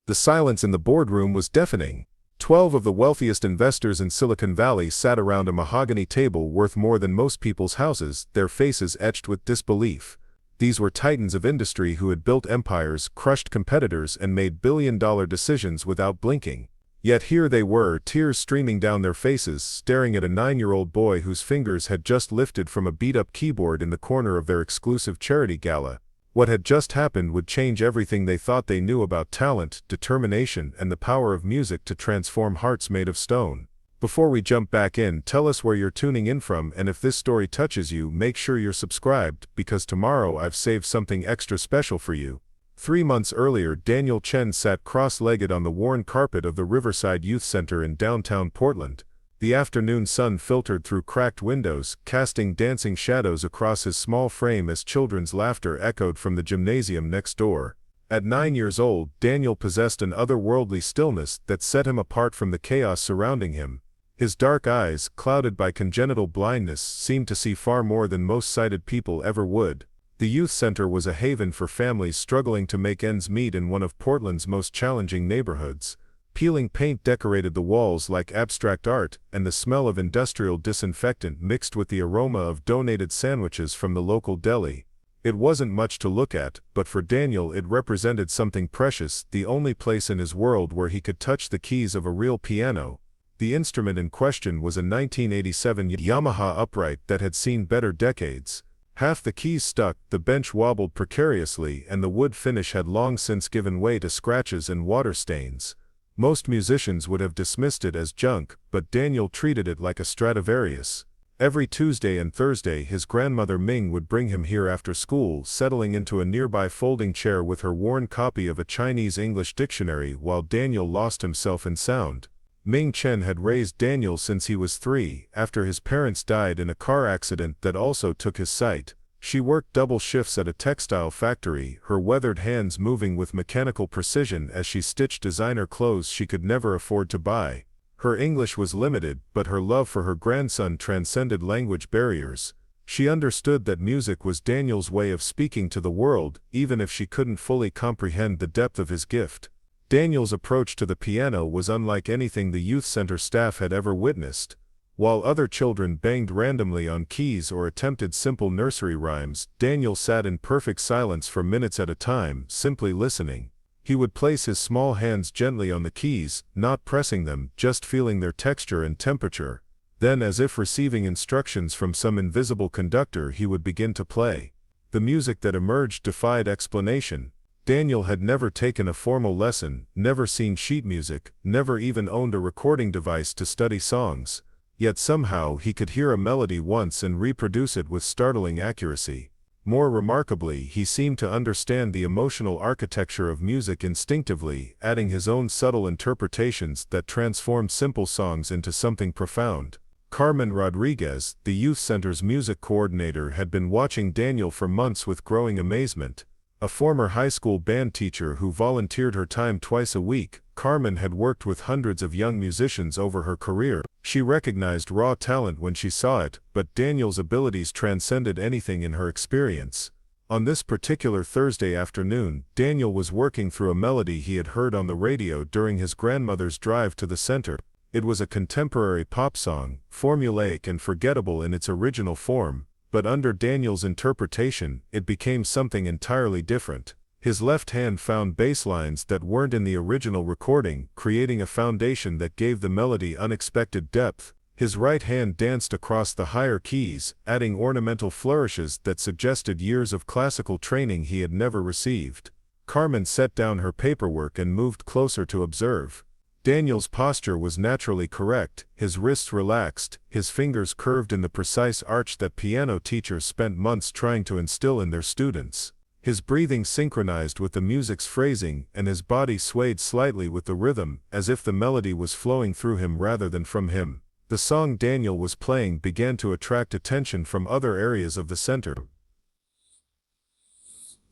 The silence in the boardroom was deafening. 12 of the wealthiest investors in Silicon Valley sat around a mahogany table worth more than most people's houses, their faces etched with disbelief. These were titans of industry who had built empires, crushed competitors, and made billion-dollar decisions without blinking. Yet here they were, tears streaming down their faces, staring at a 9-year-old boy whose fingers had just lifted from a beat-up keyboard in the corner of their exclusive charity gala. What had just happened would change everything they thought they knew about talent, determination, and the power of music to transform hearts made of stone. Before we jump back in, tell us where you're tuning in from, and if this story touches you, make sure you're subscribed, because tomorrow I've saved something extra special for you. 3 months earlier, Daniel Chen sat cross-legged on the worn carpet of the Riverside Youth Center in downtown Portland. The afternoon sun filtered through cracked windows, casting dancing shadows across his small frame as children's laughter echoed from the gymnasium next door. At 9 years old, Daniel possessed an otherworldly stillness that set him apart from the chaos surrounding him. His dark eyes, clouded by congenital blindness, seemed to see far more than most sighted people ever would. The youth center was a haven for families struggling to make ends meet in one of Portland's most challenging neighborhoods. Peeling paint decorated the walls like abstract art, and the smell of industrial disinfectant mixed with the aroma of donated sandwiches from the local deli. It wasn't much to look at, but for Daniel it represented something precious, the only place in his world where he could touch the keys of a real piano. The instrument in question was a 1987 Yamaha upright that had seen better decades. Half the keys stuck, the bench wobbled precariously, and the wood finish had long since given way to scratches and water stains. Most musicians would have dismissed it as junk, but Daniel treated it like a Stradivarius. Every Tuesday and Thursday his grandmother Ming would bring him here after school, settling into a nearby folding chair with her worn copy of a Chinese-English dictionary while Daniel lost himself in sound. Ming Chen had raised Daniel since he was 3, after his parents died in a car accident that also took his sight. She worked double shifts at a textile factory, her weathered hands moving with mechanical precision as she stitched designer clothes she could never afford to buy. Her English was limited, but her love for her grandson transcended language barriers. She understood that music was Daniel's way of speaking to the world, even if she couldn't fully comprehend the depth of his gift. Daniel's approach to the piano was unlike anything the youth center staff had ever witnessed. While other children banged randomly on keys or attempted simple nursery rhymes, Daniel sat in perfect silence for minutes at a time, simply listening. He would place his small hands gently on the keys, not pressing them, just feeling their texture and temperature. Then, as if receiving instructions from some invisible conductor, he would begin to play. The music that emerged defied explanation. Daniel had never taken a formal lesson, never seen sheet music, never even owned a recording device to study songs. Yet somehow he could hear a melody once and reproduce it with startling accuracy. More remarkably, he seemed to understand the emotional architecture of music instinctively, adding his own subtle interpretations that transformed simple songs into something profound. Carmen Rodriguez, the youth center's music coordinator, had been watching Daniel for months with growing amazement. A former high school band teacher who volunteered her time twice a week, Carmen had worked with hundreds of young musicians over her career. She recognized raw talent when she saw it, but Daniel's abilities transcended anything in her experience. On this particular Thursday afternoon, Daniel was working through a melody he had heard on the radio during his grandmother's drive to the center. It was a contemporary pop song, formulaic and forgettable in its original form. But under Daniel's interpretation, it became something entirely different. His left hand found bass lines that weren't in the original recording, creating a foundation that gave the melody unexpected depth. His right hand danced across the higher keys, adding ornamental flourishes that suggested years of classical training he had never received. Carmen set down her paperwork and moved closer to observe. Daniel's posture was naturally correct, his wrists relaxed, his fingers curved in the precise arch that piano teachers spent months trying to instill in their students. His breathing synchronized with the music's phrasing, and his body swayed slightly with the rhythm, as if the melody was flowing through him rather than from him. The song Daniel was playing began to attract attention from other areas of the center.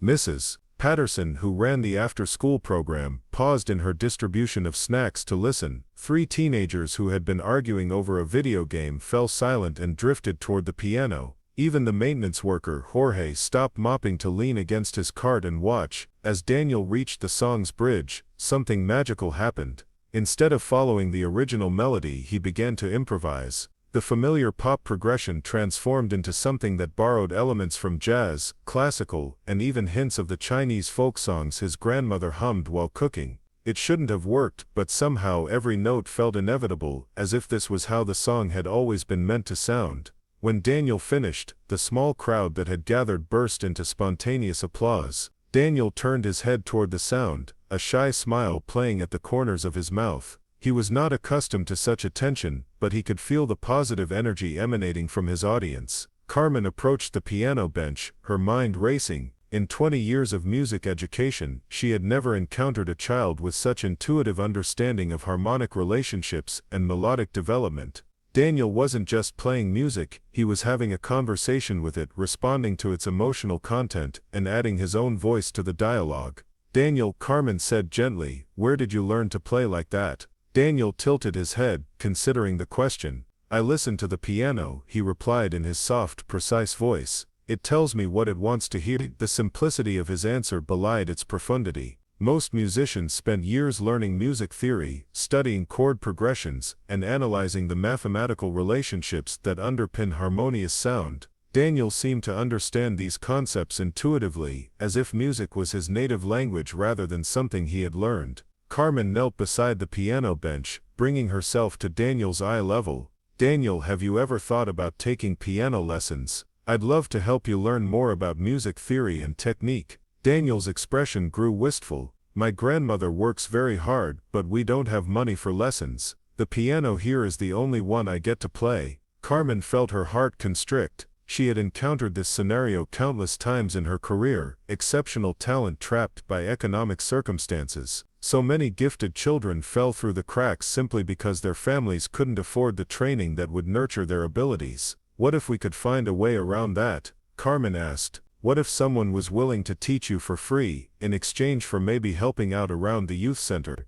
Mrs. Patterson, who ran the after-school program, paused in her distribution of snacks to listen. 3 teenagers who had been arguing over a video game fell silent and drifted toward the piano. Even the maintenance worker, Jorge, stopped mopping to lean against his cart and watch. As Daniel reached the song's bridge, something magical happened. Instead of following the original melody, he began to improvise. The familiar pop progression transformed into something that borrowed elements from jazz, classical, and even hints of the Chinese folk songs his grandmother hummed while cooking. It shouldn't have worked, but somehow every note felt inevitable, as if this was how the song had always been meant to sound. When Daniel finished, the small crowd that had gathered burst into spontaneous applause. Daniel turned his head toward the sound, a shy smile playing at the corners of his mouth. He was not accustomed to such attention, but he could feel the positive energy emanating from his audience. Carmen approached the piano bench, her mind racing. In 20 years of music education, she had never encountered a child with such intuitive understanding of harmonic relationships and melodic development. Daniel wasn't just playing music, he was having a conversation with it, responding to its emotional content, and adding his own voice to the dialogue. "Daniel," Carmen said gently, "where did you learn to play like that?" Daniel tilted his head, considering the question. "I listen to the piano," he replied in his soft, precise voice. "It tells me what it wants to hear." The simplicity of his answer belied its profundity. Most musicians spent years learning music theory, studying chord progressions, and analyzing the mathematical relationships that underpin harmonious sound. Daniel seemed to understand these concepts intuitively, as if music was his native language rather than something he had learned. Carmen knelt beside the piano bench, bringing herself to Daniel's eye level. "Daniel, have you ever thought about taking piano lessons? I'd love to help you learn more about music theory and technique." Daniel's expression grew wistful. "My grandmother works very hard, but we don't have money for lessons. The piano here is the only one I get to play." Carmen felt her heart constrict. She had encountered this scenario countless times in her career, exceptional talent trapped by economic circumstances. So many gifted children fell through the cracks simply because their families couldn't afford the training that would nurture their abilities. "What if we could find a way around that?" Carmen asked. "What if someone was willing to teach you for free, in exchange for maybe helping out around the youth center?"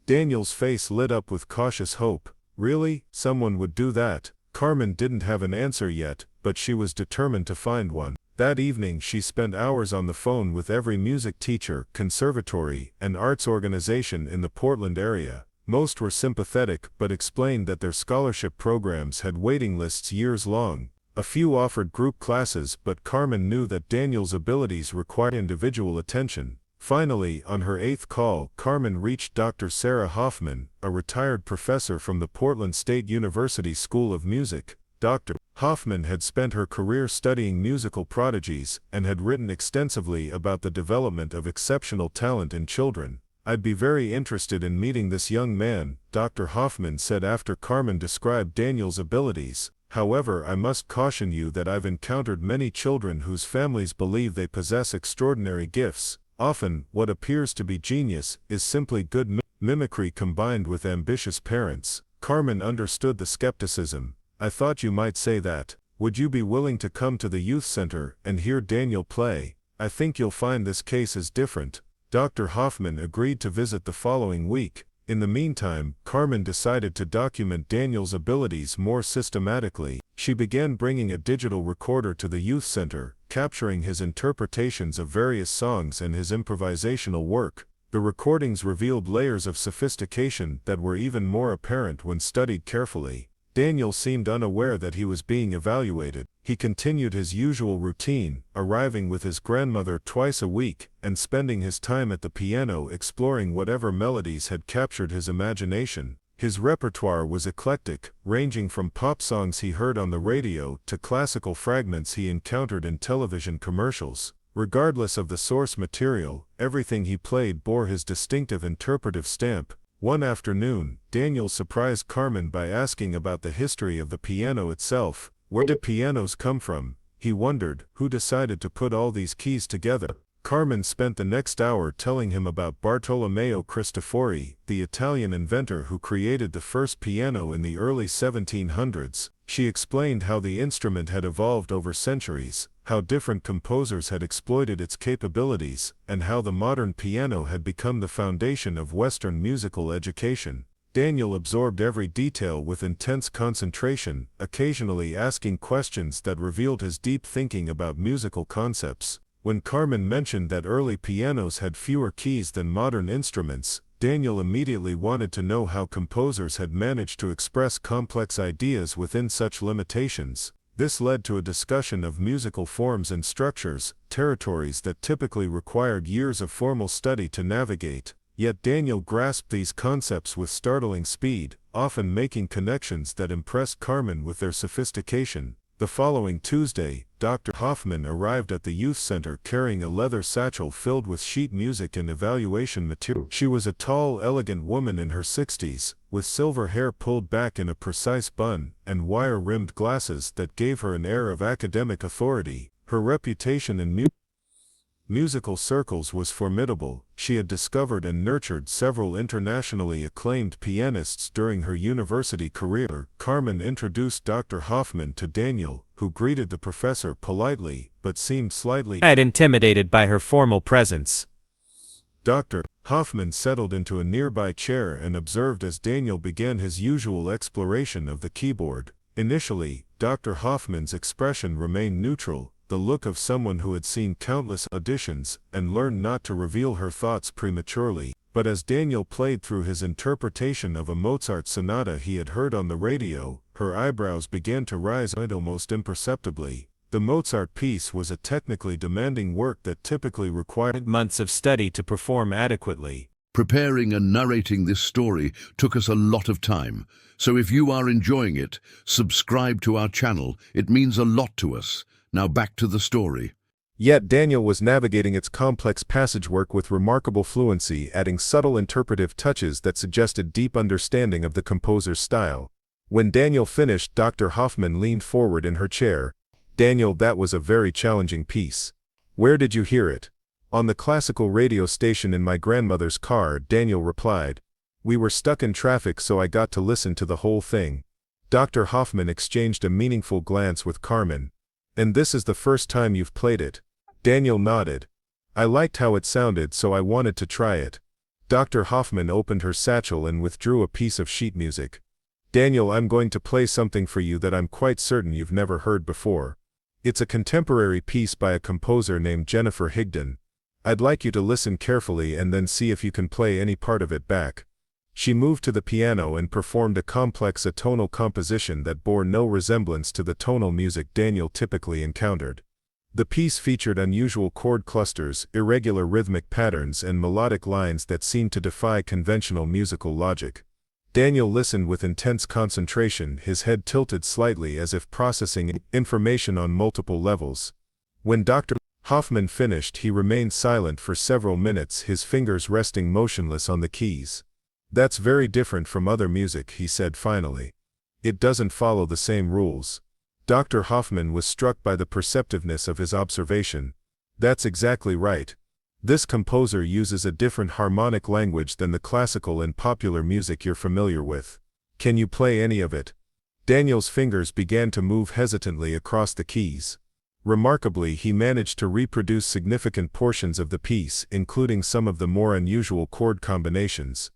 Daniel's face lit up with cautious hope. Really? Someone would do that? Carmen didn't have an answer yet, but she was determined to find one. That evening she spent hours on the phone with every music teacher, conservatory, and arts organization in the Portland area. Most were sympathetic but explained that their scholarship programs had waiting lists years long. A few offered group classes, but Carmen knew that Daniel's abilities required individual attention. Finally, on her 8th call, Carmen reached Dr. Sarah Hoffman, a retired professor from the Portland State University School of Music. Dr. Hoffman had spent her career studying musical prodigies and had written extensively about the development of exceptional talent in children. "I'd be very interested in meeting this young man," Dr. Hoffman said after Carmen described Daniel's abilities. "However, I must caution you that I've encountered many children whose families believe they possess extraordinary gifts. Often, what appears to be genius is simply good mimicry combined with ambitious parents." Carmen understood the skepticism. "I thought you might say that. Would you be willing to come to the youth center and hear Daniel play? I think you'll find this case is different." Dr. Hoffman agreed to visit the following week. In the meantime, Carmen decided to document Daniel's abilities more systematically. She began bringing a digital recorder to the youth center, capturing his interpretations of various songs and his improvisational work. The recordings revealed layers of sophistication that were even more apparent when studied carefully. Daniel seemed unaware that he was being evaluated. He continued his usual routine, arriving with his grandmother twice a week, and spending his time at the piano exploring whatever melodies had captured his imagination. His repertoire was eclectic, ranging from pop songs he heard on the radio to classical fragments he encountered in television commercials. Regardless of the source material, everything he played bore his distinctive interpretive stamp. One afternoon, Daniel surprised Carmen by asking about the history of the piano itself. Where did pianos come from? He wondered. Who decided to put all these keys together? Carmen spent the next hour telling him about Bartolomeo Cristofori, the Italian inventor who created the first piano in the early 1700s. She explained how the instrument had evolved over centuries, how different composers had exploited its capabilities, and how the modern piano had become the foundation of Western musical education. Daniel absorbed every detail with intense concentration, occasionally asking questions that revealed his deep thinking about musical concepts. When Carmen mentioned that early pianos had fewer keys than modern instruments, Daniel immediately wanted to know how composers had managed to express complex ideas within such limitations. This led to a discussion of musical forms and structures, territories that typically required years of formal study to navigate. Yet Daniel grasped these concepts with startling speed, often making connections that impressed Carmen with their sophistication. The following Tuesday, Dr. Hoffman arrived at the youth center carrying a leather satchel filled with sheet music and evaluation material. She was a tall, elegant woman in her 60s, with silver hair pulled back in a precise bun, and wire-rimmed glasses that gave her an air of academic authority. Her reputation in musical circles was formidable. She had discovered and nurtured several internationally acclaimed pianists during her university career. Carmen introduced Dr. Hoffman to Daniel, who greeted the professor politely, but seemed slightly intimidated by her formal presence. Dr. Hoffman settled into a nearby chair and observed as Daniel began his usual exploration of the keyboard. Initially, Dr. Hoffman's expression remained neutral, the look of someone who had seen countless auditions and learned not to reveal her thoughts prematurely. But as Daniel played through his interpretation of a Mozart sonata he had heard on the radio, her eyebrows began to rise almost imperceptibly. The Mozart piece was a technically demanding work that typically required months of study to perform adequately. Preparing and narrating this story took us a lot of time, so if you are enjoying it, subscribe to our channel. It means a lot to us. Now back to the story. Yet Daniel was navigating its complex passagework with remarkable fluency, adding subtle interpretive touches that suggested deep understanding of the composer's style. When Daniel finished, Dr. Hoffman leaned forward in her chair. "Daniel, that was a very challenging piece. Where did you hear it?" "On the classical radio station in my grandmother's car," Daniel replied. "We were stuck in traffic, so I got to listen to the whole thing." Dr. Hoffman exchanged a meaningful glance with Carmen. "And this is the first time you've played it?" Daniel nodded. "I liked how it sounded, so I wanted to try it." Dr. Hoffman opened her satchel and withdrew a piece of sheet music. "Daniel, I'm going to play something for you that I'm quite certain you've never heard before. It's a contemporary piece by a composer named Jennifer Higdon. I'd like you to listen carefully and then see if you can play any part of it back." She moved to the piano and performed a complex atonal composition that bore no resemblance to the tonal music Daniel typically encountered. The piece featured unusual chord clusters, irregular rhythmic patterns, and melodic lines that seemed to defy conventional musical logic. Daniel listened with intense concentration, his head tilted slightly as if processing information on multiple levels. When Dr. Hoffman finished, he remained silent for several minutes, his fingers resting motionless on the keys. "That's very different from other music," he said finally. "It doesn't follow the same rules." Dr. Hoffman was struck by the perceptiveness of his observation. "That's exactly right. This composer uses a different harmonic language than the classical and popular music you're familiar with. Can you play any of it?" Daniel's fingers began to move hesitantly across the keys. Remarkably, he managed to reproduce significant portions of the piece, including some of the more unusual chord combinations.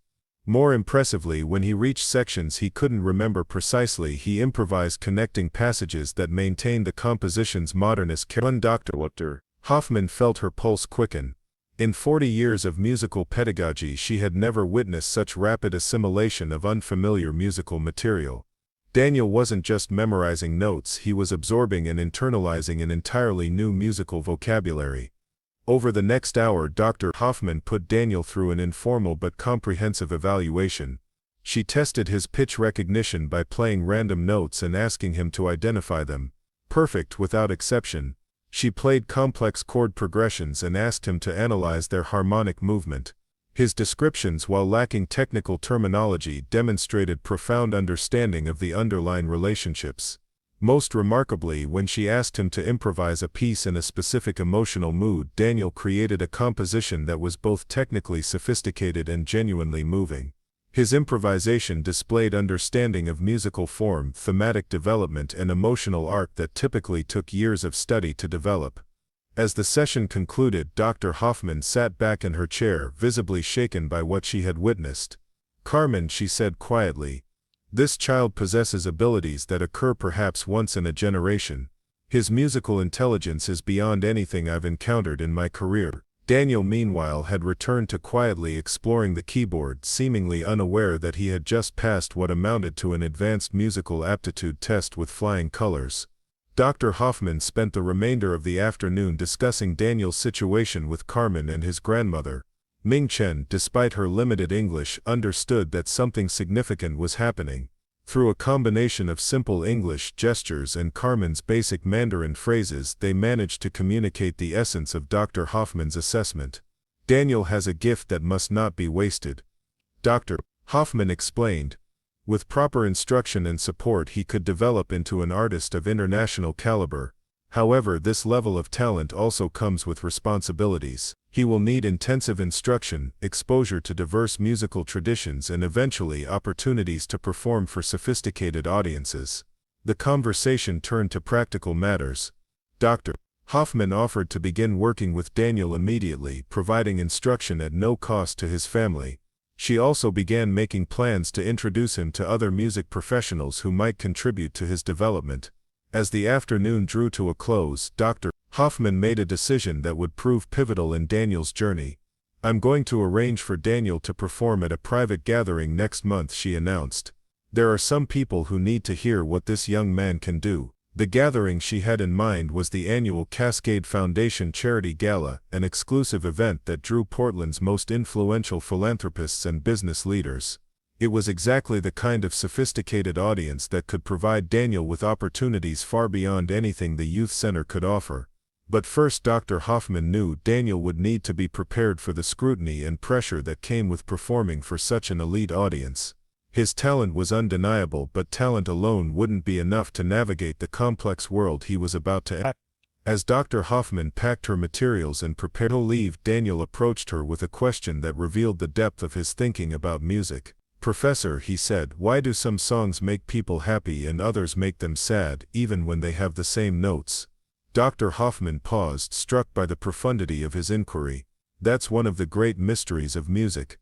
More impressively, when he reached sections he couldn't remember precisely, he improvised connecting passages that maintained the composition's modernist character. Dr. Hoffman felt her pulse quicken. In 40 years of musical pedagogy she had never witnessed such rapid assimilation of unfamiliar musical material. Daniel wasn't just memorizing notes, he was absorbing and internalizing an entirely new musical vocabulary. Over the next hour, Dr. Hoffman put Daniel through an informal but comprehensive evaluation. She tested his pitch recognition by playing random notes and asking him to identify them. Perfect without exception. She played complex chord progressions and asked him to analyze their harmonic movement. His descriptions, while lacking technical terminology, demonstrated profound understanding of the underlying relationships. Most remarkably, when she asked him to improvise a piece in a specific emotional mood, Daniel created a composition that was both technically sophisticated and genuinely moving. His improvisation displayed understanding of musical form, thematic development, and emotional arc that typically took years of study to develop. As the session concluded, Dr. Hoffman sat back in her chair, visibly shaken by what she had witnessed. Carmen, she said quietly. This child possesses abilities that occur perhaps once in a generation. His musical intelligence is beyond anything I've encountered in my career. Daniel, meanwhile, had returned to quietly exploring the keyboard, seemingly unaware that he had just passed what amounted to an advanced musical aptitude test with flying colors. Dr. Hoffman spent the remainder of the afternoon discussing Daniel's situation with Carmen and his grandmother. Ming Chen, despite her limited English, understood that something significant was happening. Through a combination of simple English gestures and Carmen's basic Mandarin phrases, they managed to communicate the essence of Dr. Hoffman's assessment. Daniel has a gift that must not be wasted. Dr. Hoffman explained. With proper instruction and support, he could develop into an artist of international caliber. However, this level of talent also comes with responsibilities. He will need intensive instruction, exposure to diverse musical traditions, and eventually opportunities to perform for sophisticated audiences. The conversation turned to practical matters. Dr. Hoffman offered to begin working with Daniel immediately, providing instruction at no cost to his family. She also began making plans to introduce him to other music professionals who might contribute to his development. As the afternoon drew to a close, Dr. Hoffman made a decision that would prove pivotal in Daniel's journey. "I'm going to arrange for Daniel to perform at a private gathering next month," she announced. "There are some people who need to hear what this young man can do." The gathering she had in mind was the annual Cascade Foundation Charity Gala, an exclusive event that drew Portland's most influential philanthropists and business leaders. It was exactly the kind of sophisticated audience that could provide Daniel with opportunities far beyond anything the youth center could offer. But first, Dr. Hoffman knew Daniel would need to be prepared for the scrutiny and pressure that came with performing for such an elite audience. His talent was undeniable, but talent alone wouldn't be enough to navigate the complex world he was about to enter. As Dr. Hoffman packed her materials and prepared to leave, Daniel approached her with a question that revealed the depth of his thinking about music. "Professor," he said, "why do some songs make people happy and others make them sad, even when they have the same notes?" Dr. Hoffman paused, struck by the profundity of his inquiry. "That's one of the great mysteries of music.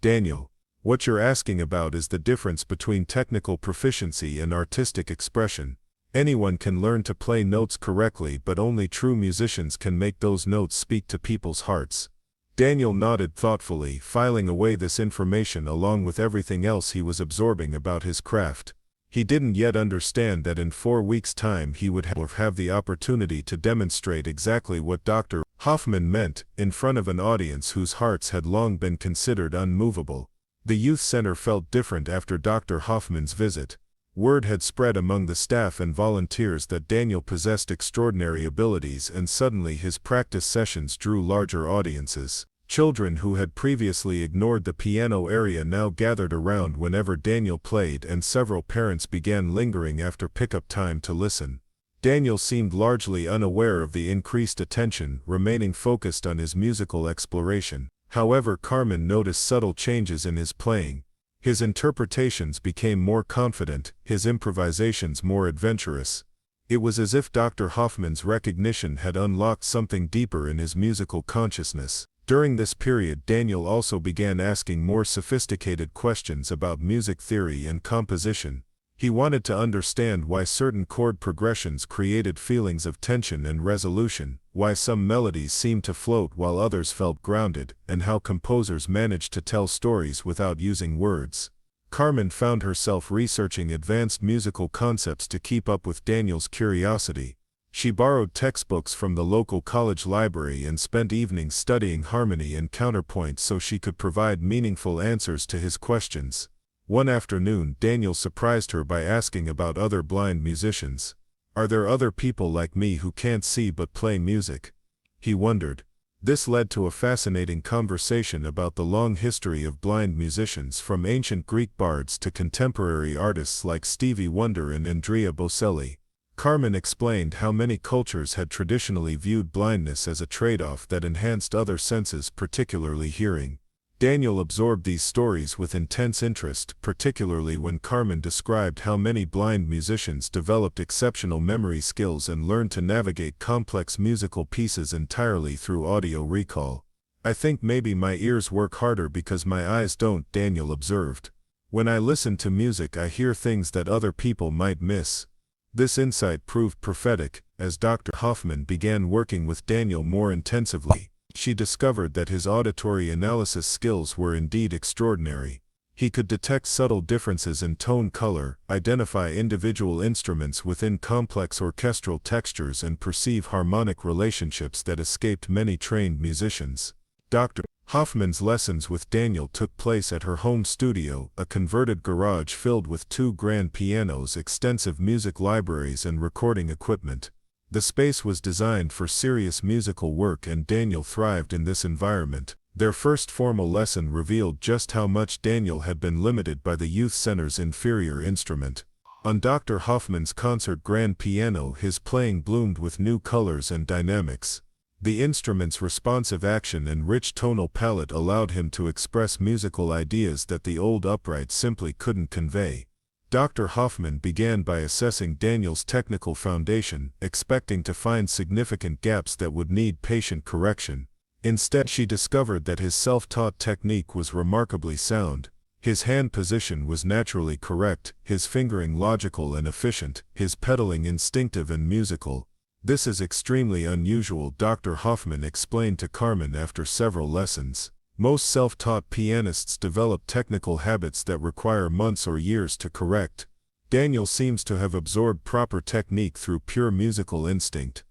Daniel, what you're asking about is the difference between technical proficiency and artistic expression. Anyone can learn to play notes correctly, but only true musicians can make those notes speak to people's hearts." Daniel nodded thoughtfully, filing away this information along with everything else he was absorbing about his craft. He didn't yet understand that in 4 weeks' time he would have the opportunity to demonstrate exactly what Dr. Hoffman meant, in front of an audience whose hearts had long been considered unmovable. The youth center felt different after Dr. Hoffman's visit. Word had spread among the staff and volunteers that Daniel possessed extraordinary abilities, and suddenly his practice sessions drew larger audiences. Children who had previously ignored the piano area now gathered around whenever Daniel played, and several parents began lingering after pickup time to listen. Daniel seemed largely unaware of the increased attention, remaining focused on his musical exploration. However, Carmen noticed subtle changes in his playing. His interpretations became more confident, his improvisations more adventurous. It was as if Dr. Hoffman's recognition had unlocked something deeper in his musical consciousness. During this period, Daniel also began asking more sophisticated questions about music theory and composition. He wanted to understand why certain chord progressions created feelings of tension and resolution, why some melodies seemed to float while others felt grounded, and how composers managed to tell stories without using words. Carmen found herself researching advanced musical concepts to keep up with Daniel's curiosity. She borrowed textbooks from the local college library and spent evenings studying harmony and counterpoint so she could provide meaningful answers to his questions. One afternoon, Daniel surprised her by asking about other blind musicians. "Are there other people like me who can't see but play music?" he wondered. This led to a fascinating conversation about the long history of blind musicians, from ancient Greek bards to contemporary artists like Stevie Wonder and Andrea Bocelli. Carmen explained how many cultures had traditionally viewed blindness as a trade-off that enhanced other senses, particularly hearing. Daniel absorbed these stories with intense interest, particularly when Carmen described how many blind musicians developed exceptional memory skills and learned to navigate complex musical pieces entirely through audio recall. I think maybe my ears work harder because my eyes don't, Daniel observed. When I listen to music, I hear things that other people might miss. This insight proved prophetic. As Dr. Hoffman began working with Daniel more intensively, she discovered that his auditory analysis skills were indeed extraordinary. He could detect subtle differences in tone color, identify individual instruments within complex orchestral textures, and perceive harmonic relationships that escaped many trained musicians. Dr. Hoffman's lessons with Daniel took place at her home studio, a converted garage filled with 2 grand pianos, extensive music libraries, and recording equipment. The space was designed for serious musical work, and Daniel thrived in this environment. Their first formal lesson revealed just how much Daniel had been limited by the youth center's inferior instrument. On Dr. Hoffman's concert grand piano, his playing bloomed with new colors and dynamics. The instrument's responsive action and rich tonal palette allowed him to express musical ideas that the old upright simply couldn't convey. Dr. Hoffman began by assessing Daniel's technical foundation, expecting to find significant gaps that would need patient correction. Instead, she discovered that his self-taught technique was remarkably sound. His hand position was naturally correct, his fingering logical and efficient, his pedaling instinctive and musical. "This is extremely unusual," Dr. Hoffman explained to Carmen after several lessons. "Most self-taught pianists develop technical habits that require months or years to correct. Daniel seems to have absorbed proper technique through pure musical instinct."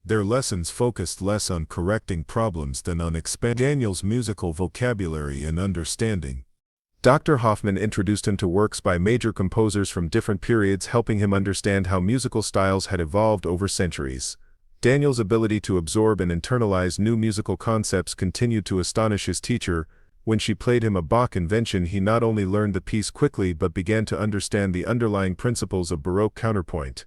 Their lessons focused less on correcting problems than on expanding Daniel's musical vocabulary and understanding. Dr. Hoffman introduced him to works by major composers from different periods, helping him understand how musical styles had evolved over centuries. Daniel's ability to absorb and internalize new musical concepts continued to astonish his teacher. When she played him a Bach invention, he not only learned the piece quickly but began to understand the underlying principles of Baroque counterpoint.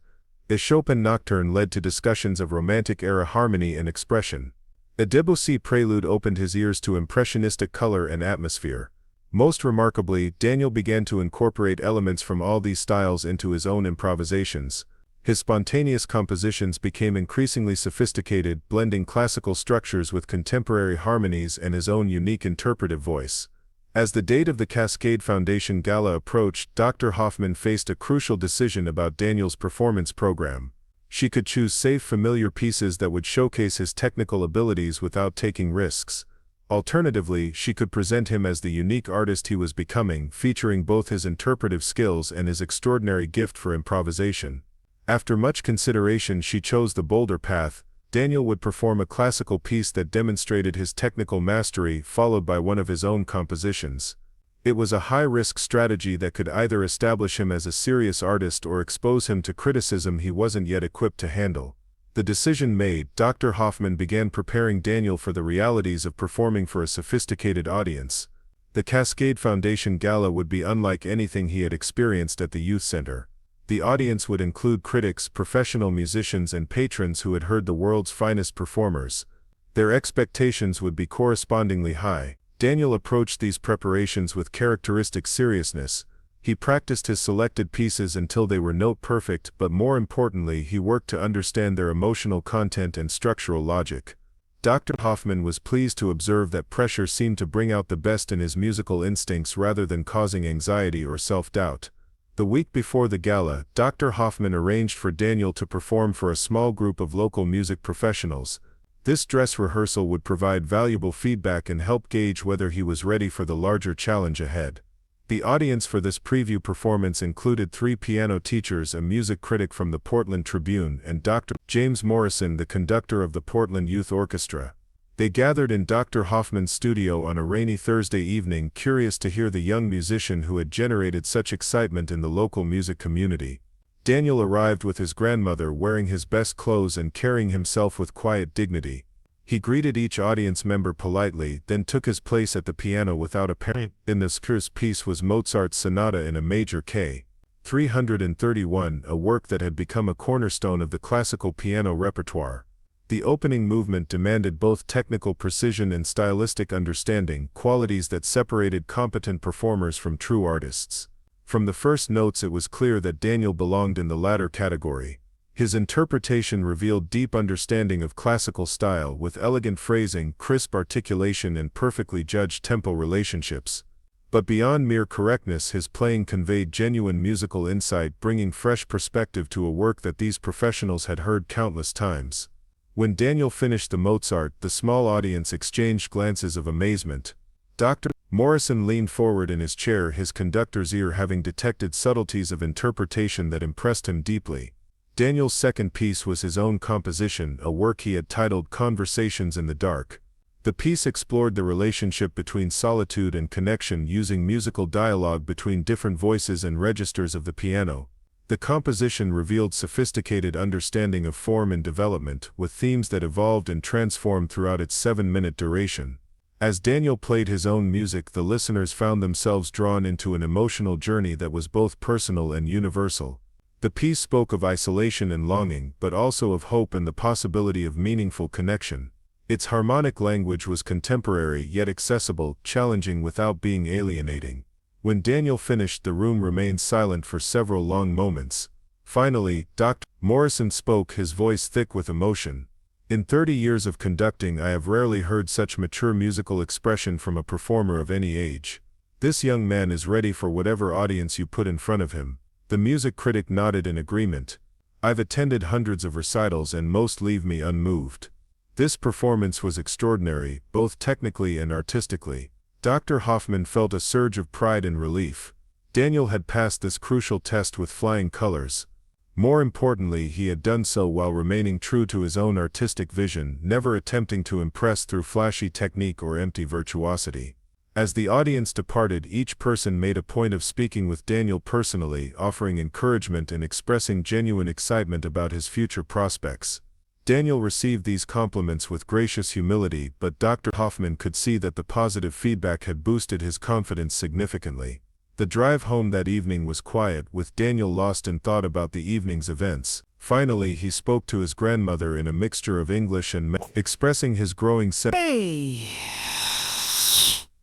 A Chopin nocturne led to discussions of Romantic-era harmony and expression. A Debussy prelude opened his ears to impressionistic color and atmosphere. Most remarkably, Daniel began to incorporate elements from all these styles into his own improvisations. His spontaneous compositions became increasingly sophisticated, blending classical structures with contemporary harmonies and his own unique interpretive voice. As the date of the Cascade Foundation Gala approached, Dr. Hoffman faced a crucial decision about Daniel's performance program. She could choose safe, familiar pieces that would showcase his technical abilities without taking risks. Alternatively, she could present him as the unique artist he was becoming, featuring both his interpretive skills and his extraordinary gift for improvisation. After much consideration, she chose the bolder path. Daniel would perform a classical piece that demonstrated his technical mastery, followed by one of his own compositions. It was a high-risk strategy that could either establish him as a serious artist or expose him to criticism he wasn't yet equipped to handle. The decision made, Dr. Hoffman began preparing Daniel for the realities of performing for a sophisticated audience. The Cascade Foundation Gala would be unlike anything he had experienced at the youth center. The audience would include critics, professional musicians, and patrons who had heard the world's finest performers. Their expectations would be correspondingly high. Daniel approached these preparations with characteristic seriousness. He practiced his selected pieces until they were note-perfect, but more importantly, he worked to understand their emotional content and structural logic. Dr. Hoffman was pleased to observe that pressure seemed to bring out the best in his musical instincts rather than causing anxiety or self-doubt. The week before the gala, Dr. Hoffman arranged for Daniel to perform for a small group of local music professionals. This dress rehearsal would provide valuable feedback and help gauge whether he was ready for the larger challenge ahead. The audience for this preview performance included 3 piano teachers, a music critic from the Portland Tribune, and Dr. James Morrison, the conductor of the Portland Youth Orchestra. They gathered in Dr. Hoffman's studio on a rainy Thursday evening, curious to hear the young musician who had generated such excitement in the local music community. Daniel arrived with his grandmother, wearing his best clothes and carrying himself with quiet dignity. He greeted each audience member politely, then took his place at the piano without apparent. In this first piece was Mozart's Sonata in a major K. 331, a work that had become a cornerstone of the classical piano repertoire. The opening movement demanded both technical precision and stylistic understanding, qualities that separated competent performers from true artists. From the first notes, it was clear that Daniel belonged in the latter category. His interpretation revealed deep understanding of classical style with elegant phrasing, crisp articulation, and perfectly judged tempo relationships. But beyond mere correctness, his playing conveyed genuine musical insight, bringing fresh perspective to a work that these professionals had heard countless times. When Daniel finished the Mozart, the small audience exchanged glances of amazement. Dr. Morrison leaned forward in his chair, his conductor's ear having detected subtleties of interpretation that impressed him deeply. Daniel's second piece was his own composition, a work he had titled Conversations in the Dark. The piece explored the relationship between solitude and connection using musical dialogue between different voices and registers of the piano. The composition revealed sophisticated understanding of form and development, with themes that evolved and transformed throughout its 7-minute duration. As Daniel played his own music, the listeners found themselves drawn into an emotional journey that was both personal and universal. The piece spoke of isolation and longing, but also of hope and the possibility of meaningful connection. Its harmonic language was contemporary yet accessible, challenging without being alienating. When Daniel finished, the room remained silent for several long moments. Finally, Dr. Morrison spoke, his voice thick with emotion. In 30 years of conducting, I have rarely heard such mature musical expression from a performer of any age. This young man is ready for whatever audience you put in front of him. The music critic nodded in agreement. I've attended hundreds of recitals and most leave me unmoved. This performance was extraordinary, both technically and artistically. Dr. Hoffman felt a surge of pride and relief. Daniel had passed this crucial test with flying colors. More importantly, he had done so while remaining true to his own artistic vision, never attempting to impress through flashy technique or empty virtuosity. As the audience departed, each person made a point of speaking with Daniel personally, offering encouragement and expressing genuine excitement about his future prospects. Daniel received these compliments with gracious humility, but Dr. Hoffman could see that the positive feedback had boosted his confidence significantly. The drive home that evening was quiet, with Daniel lost in thought about the evening's events. Finally, he spoke to his grandmother in a mixture of English and expressing his growing sense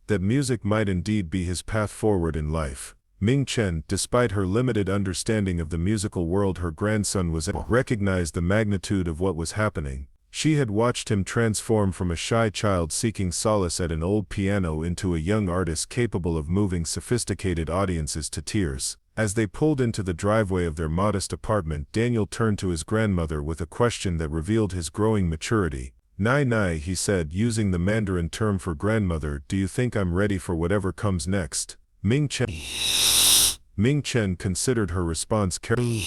that music might indeed be his path forward in life. Ming Chen, despite her limited understanding of the musical world her grandson was in, recognized the magnitude of what was happening. She had watched him transform from a shy child seeking solace at an old piano into a young artist capable of moving sophisticated audiences to tears. As they pulled into the driveway of their modest apartment, Daniel turned to his grandmother with a question that revealed his growing maturity. "Nai nai," he said, using the Mandarin term for grandmother, "do you think I'm ready for whatever comes next?" Ming Chen considered her response carefully.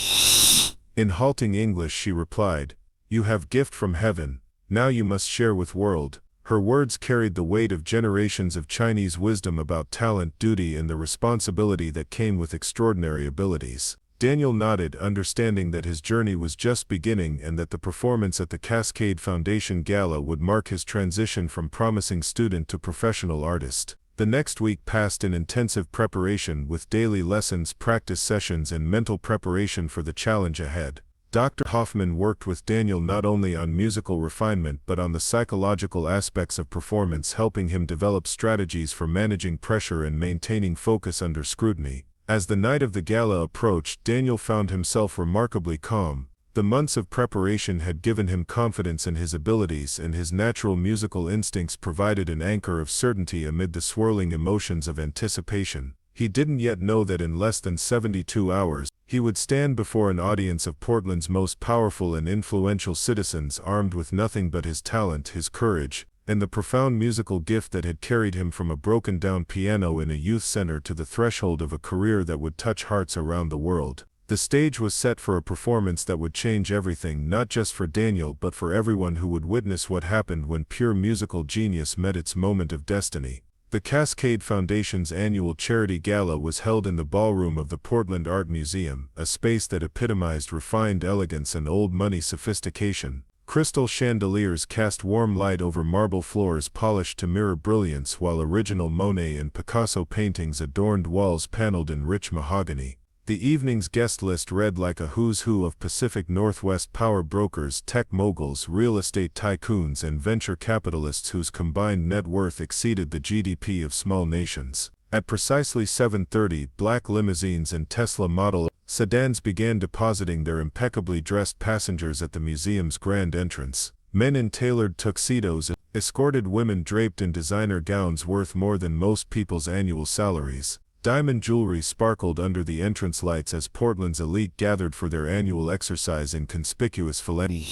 In halting English she replied, "You have gift from heaven, now you must share with world." Her words carried the weight of generations of Chinese wisdom about talent, duty, and the responsibility that came with extraordinary abilities. Daniel nodded, understanding that his journey was just beginning and that the performance at the Cascade Foundation Gala would mark his transition from promising student to professional artist. The next week passed in intensive preparation, with daily lessons, practice sessions, and mental preparation for the challenge ahead. Dr. Hoffman worked with Daniel not only on musical refinement but on the psychological aspects of performance, helping him develop strategies for managing pressure and maintaining focus under scrutiny. As the night of the gala approached, Daniel found himself remarkably calm. The months of preparation had given him confidence in his abilities, and his natural musical instincts provided an anchor of certainty amid the swirling emotions of anticipation. He didn't yet know that in less than 72 hours, he would stand before an audience of Portland's most powerful and influential citizens, armed with nothing but his talent, his courage, and the profound musical gift that had carried him from a broken-down piano in a youth center to the threshold of a career that would touch hearts around the world. The stage was set for a performance that would change everything, not just for Daniel but for everyone who would witness what happened when pure musical genius met its moment of destiny. The Cascade Foundation's annual charity gala was held in the ballroom of the Portland Art Museum, a space that epitomized refined elegance and old-money sophistication. Crystal chandeliers cast warm light over marble floors polished to mirror brilliance, while original Monet and Picasso paintings adorned walls paneled in rich mahogany. The evening's guest list read like a who's who of Pacific Northwest power brokers, tech moguls, real estate tycoons, and venture capitalists whose combined net worth exceeded the GDP of small nations. At precisely 7:30, black limousines and Tesla Model Sedans began depositing their impeccably dressed passengers at the museum's grand entrance. Men in tailored tuxedos escorted women draped in designer gowns worth more than most people's annual salaries. Diamond jewelry sparkled under the entrance lights as Portland's elite gathered for their annual exercise in conspicuous philanthropy.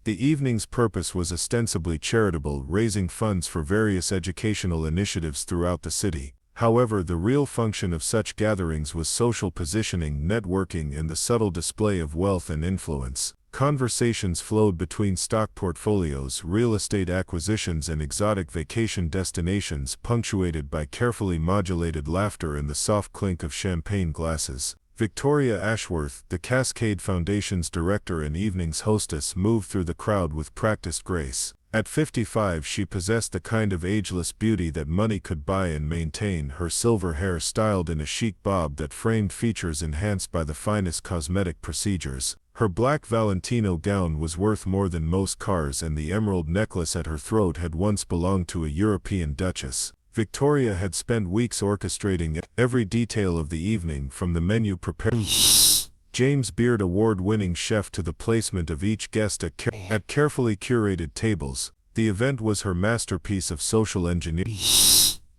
The evening's purpose was ostensibly charitable, raising funds for various educational initiatives throughout the city. However, the real function of such gatherings was social positioning, networking, and the subtle display of wealth and influence. Conversations flowed between stock portfolios, real estate acquisitions, and exotic vacation destinations, punctuated by carefully modulated laughter and the soft clink of champagne glasses. Victoria Ashworth, the Cascade Foundation's director and evening's hostess, moved through the crowd with practiced grace. At 55, she possessed the kind of ageless beauty that money could buy and maintain, her silver hair styled in a chic bob that framed features enhanced by the finest cosmetic procedures. Her black Valentino gown was worth more than most cars, and the emerald necklace at her throat had once belonged to a European duchess. Victoria had spent weeks orchestrating every detail of the evening, from the menu prepared James Beard award-winning chef to the placement of each guest at carefully curated tables. The event was her masterpiece of social engineering,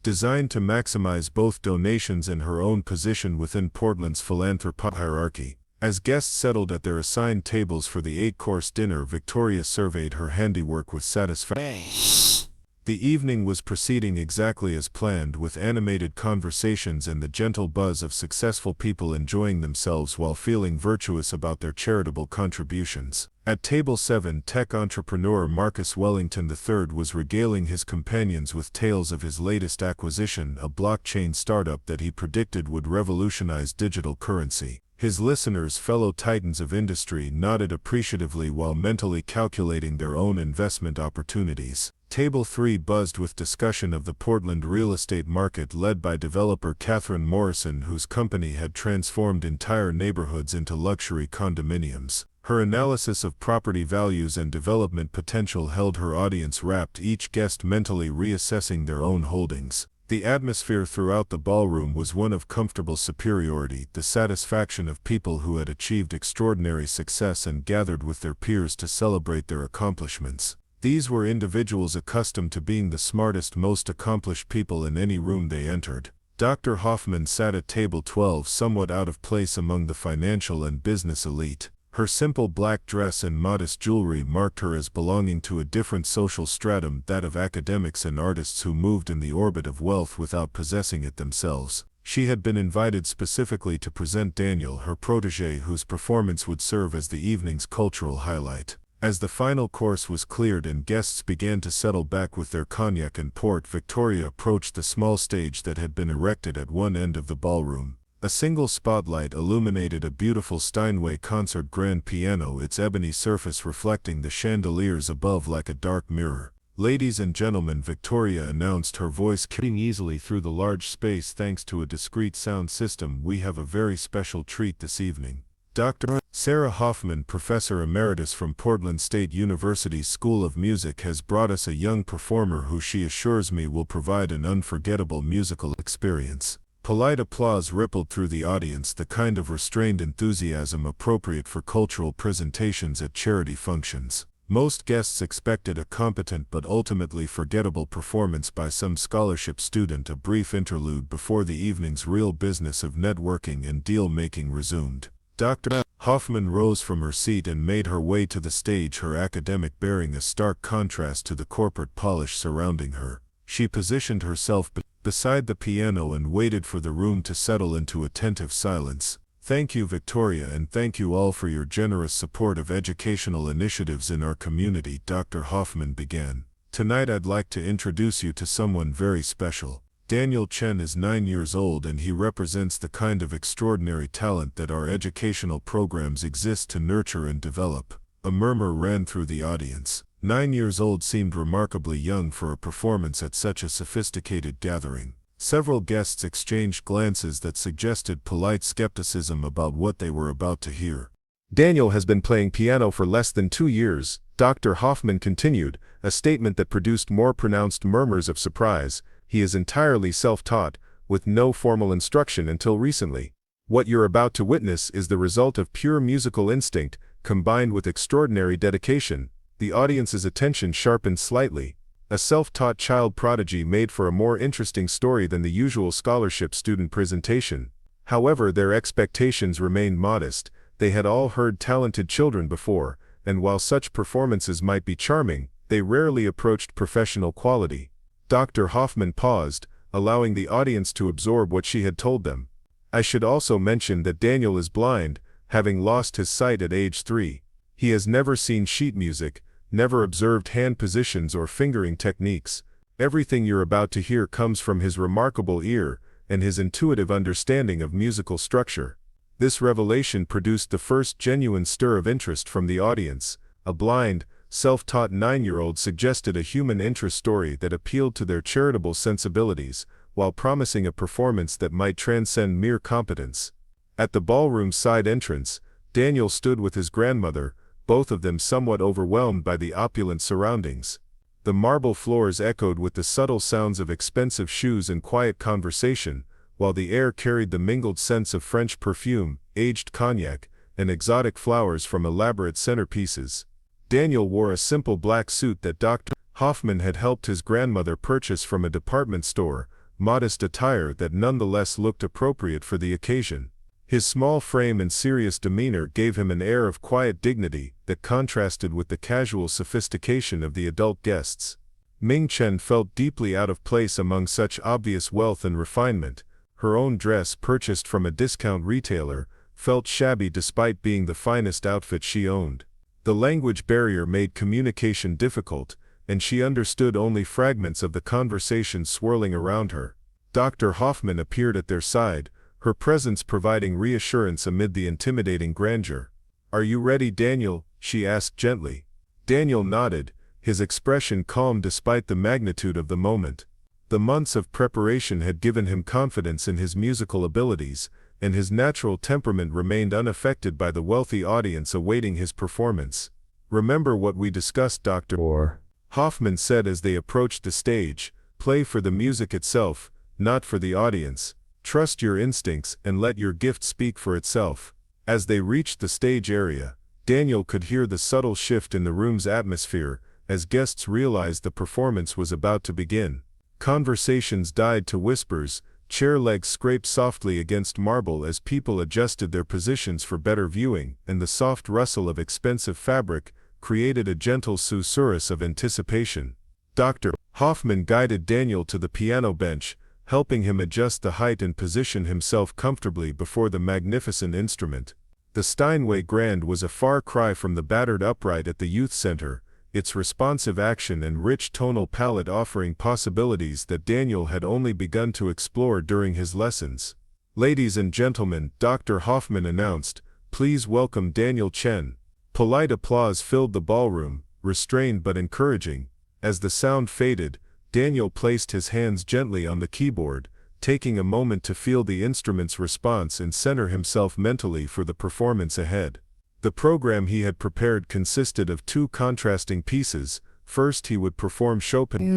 designed to maximize both donations and her own position within Portland's philanthropic hierarchy. As guests settled at their assigned tables for the 8-course dinner, Victoria surveyed her handiwork with satisfaction. The evening was proceeding exactly as planned, with animated conversations and the gentle buzz of successful people enjoying themselves while feeling virtuous about their charitable contributions. At table 7, tech entrepreneur Marcus Wellington III was regaling his companions with tales of his latest acquisition, a blockchain startup that he predicted would revolutionize digital currency. His listeners, fellow titans of industry, nodded appreciatively while mentally calculating their own investment opportunities. Table 3 buzzed with discussion of the Portland real estate market, led by developer Catherine Morrison, whose company had transformed entire neighborhoods into luxury condominiums. Her analysis of property values and development potential held her audience rapt, each guest mentally reassessing their own holdings. The atmosphere throughout the ballroom was one of comfortable superiority, the satisfaction of people who had achieved extraordinary success and gathered with their peers to celebrate their accomplishments. These were individuals accustomed to being the smartest, most accomplished people in any room they entered. Dr. Hoffman sat at table 12, somewhat out of place among the financial and business elite. Her simple black dress and modest jewelry marked her as belonging to a different social stratum, that of academics and artists who moved in the orbit of wealth without possessing it themselves. She had been invited specifically to present Daniel, her protégé, whose performance would serve as the evening's cultural highlight. As the final course was cleared and guests began to settle back with their cognac and port, Victoria approached the small stage that had been erected at one end of the ballroom. A single spotlight illuminated a beautiful Steinway concert grand piano, its ebony surface reflecting the chandeliers above like a dark mirror. "Ladies and gentlemen," Victoria announced, her voice carrying easily through the large space thanks to a discreet sound system, "we have a very special treat this evening. Dr. Sarah Hoffman, Professor Emeritus from Portland State University's School of Music, has brought us a young performer who she assures me will provide an unforgettable musical experience." Polite applause rippled through the audience, the kind of restrained enthusiasm appropriate for cultural presentations at charity functions. Most guests expected a competent but ultimately forgettable performance by some scholarship student, a brief interlude before the evening's real business of networking and deal-making resumed. Dr. Hoffman rose from her seat and made her way to the stage, her academic bearing a stark contrast to the corporate polish surrounding her. She positioned herself beside the piano and waited for the room to settle into attentive silence. "Thank you, Victoria, and thank you all for your generous support of educational initiatives in our community," Dr. Hoffman began. "Tonight I'd like to introduce you to someone very special. Daniel Chen is 9 years old, and he represents the kind of extraordinary talent that our educational programs exist to nurture and develop." A murmur ran through the audience. 9 years old seemed remarkably young for a performance at such a sophisticated gathering. Several guests exchanged glances that suggested polite skepticism about what they were about to hear. "Daniel has been playing piano for less than 2 years, Dr. Hoffman continued, a statement that produced more pronounced murmurs of surprise. "He is entirely self-taught, with no formal instruction until recently." What you're about to witness is the result of pure musical instinct, combined with extraordinary dedication. The audience's attention sharpened slightly. A self-taught child prodigy made for a more interesting story than the usual scholarship student presentation. However, their expectations remained modest. They had all heard talented children before, and while such performances might be charming, they rarely approached professional quality. Dr. Hoffman paused, allowing the audience to absorb what she had told them. I should also mention that Daniel is blind, having lost his sight at age 3. He has never seen sheet music, never observed hand positions or fingering techniques. Everything you're about to hear comes from his remarkable ear and his intuitive understanding of musical structure. This revelation produced the first genuine stir of interest from the audience. A blind, self-taught 9-year-old suggested a human interest story that appealed to their charitable sensibilities, while promising a performance that might transcend mere competence. At the ballroom side entrance, Daniel stood with his grandmother, both of them somewhat overwhelmed by the opulent surroundings. The marble floors echoed with the subtle sounds of expensive shoes and quiet conversation, while the air carried the mingled scents of French perfume, aged cognac, and exotic flowers from elaborate centerpieces. Daniel wore a simple black suit that Dr. Hoffman had helped his grandmother purchase from a department store, modest attire that nonetheless looked appropriate for the occasion. His small frame and serious demeanor gave him an air of quiet dignity that contrasted with the casual sophistication of the adult guests. Ming Chen felt deeply out of place among such obvious wealth and refinement. Her own dress, purchased from a discount retailer, felt shabby despite being the finest outfit she owned. The language barrier made communication difficult, and she understood only fragments of the conversation swirling around her. Dr. Hoffman appeared at their side, her presence providing reassurance amid the intimidating grandeur. "Are you ready, Daniel?" she asked gently. Daniel nodded, his expression calm despite the magnitude of the moment. The months of preparation had given him confidence in his musical abilities, and his natural temperament remained unaffected by the wealthy audience awaiting his performance. "Remember what we discussed, Dr. Hoffman said as they approached the stage. "Play for the music itself, not for the audience. Trust your instincts and let your gift speak for itself." As they reached the stage area, Daniel could hear the subtle shift in the room's atmosphere as guests realized the performance was about to begin. Conversations died to whispers, chair legs scraped softly against marble as people adjusted their positions for better viewing, and the soft rustle of expensive fabric created a gentle susurrus of anticipation. Dr. Hoffman guided Daniel to the piano bench, helping him adjust the height and position himself comfortably before the magnificent instrument. The Steinway Grand was a far cry from the battered upright at the youth center, its responsive action and rich tonal palette offering possibilities that Daniel had only begun to explore during his lessons. "Ladies and gentlemen," Dr. Hoffman announced, "please welcome Daniel Chen." Polite applause filled the ballroom, restrained but encouraging. As the sound faded, Daniel placed his hands gently on the keyboard, taking a moment to feel the instrument's response and center himself mentally for the performance ahead. The program he had prepared consisted of 2 contrasting pieces. First he would perform Chopin's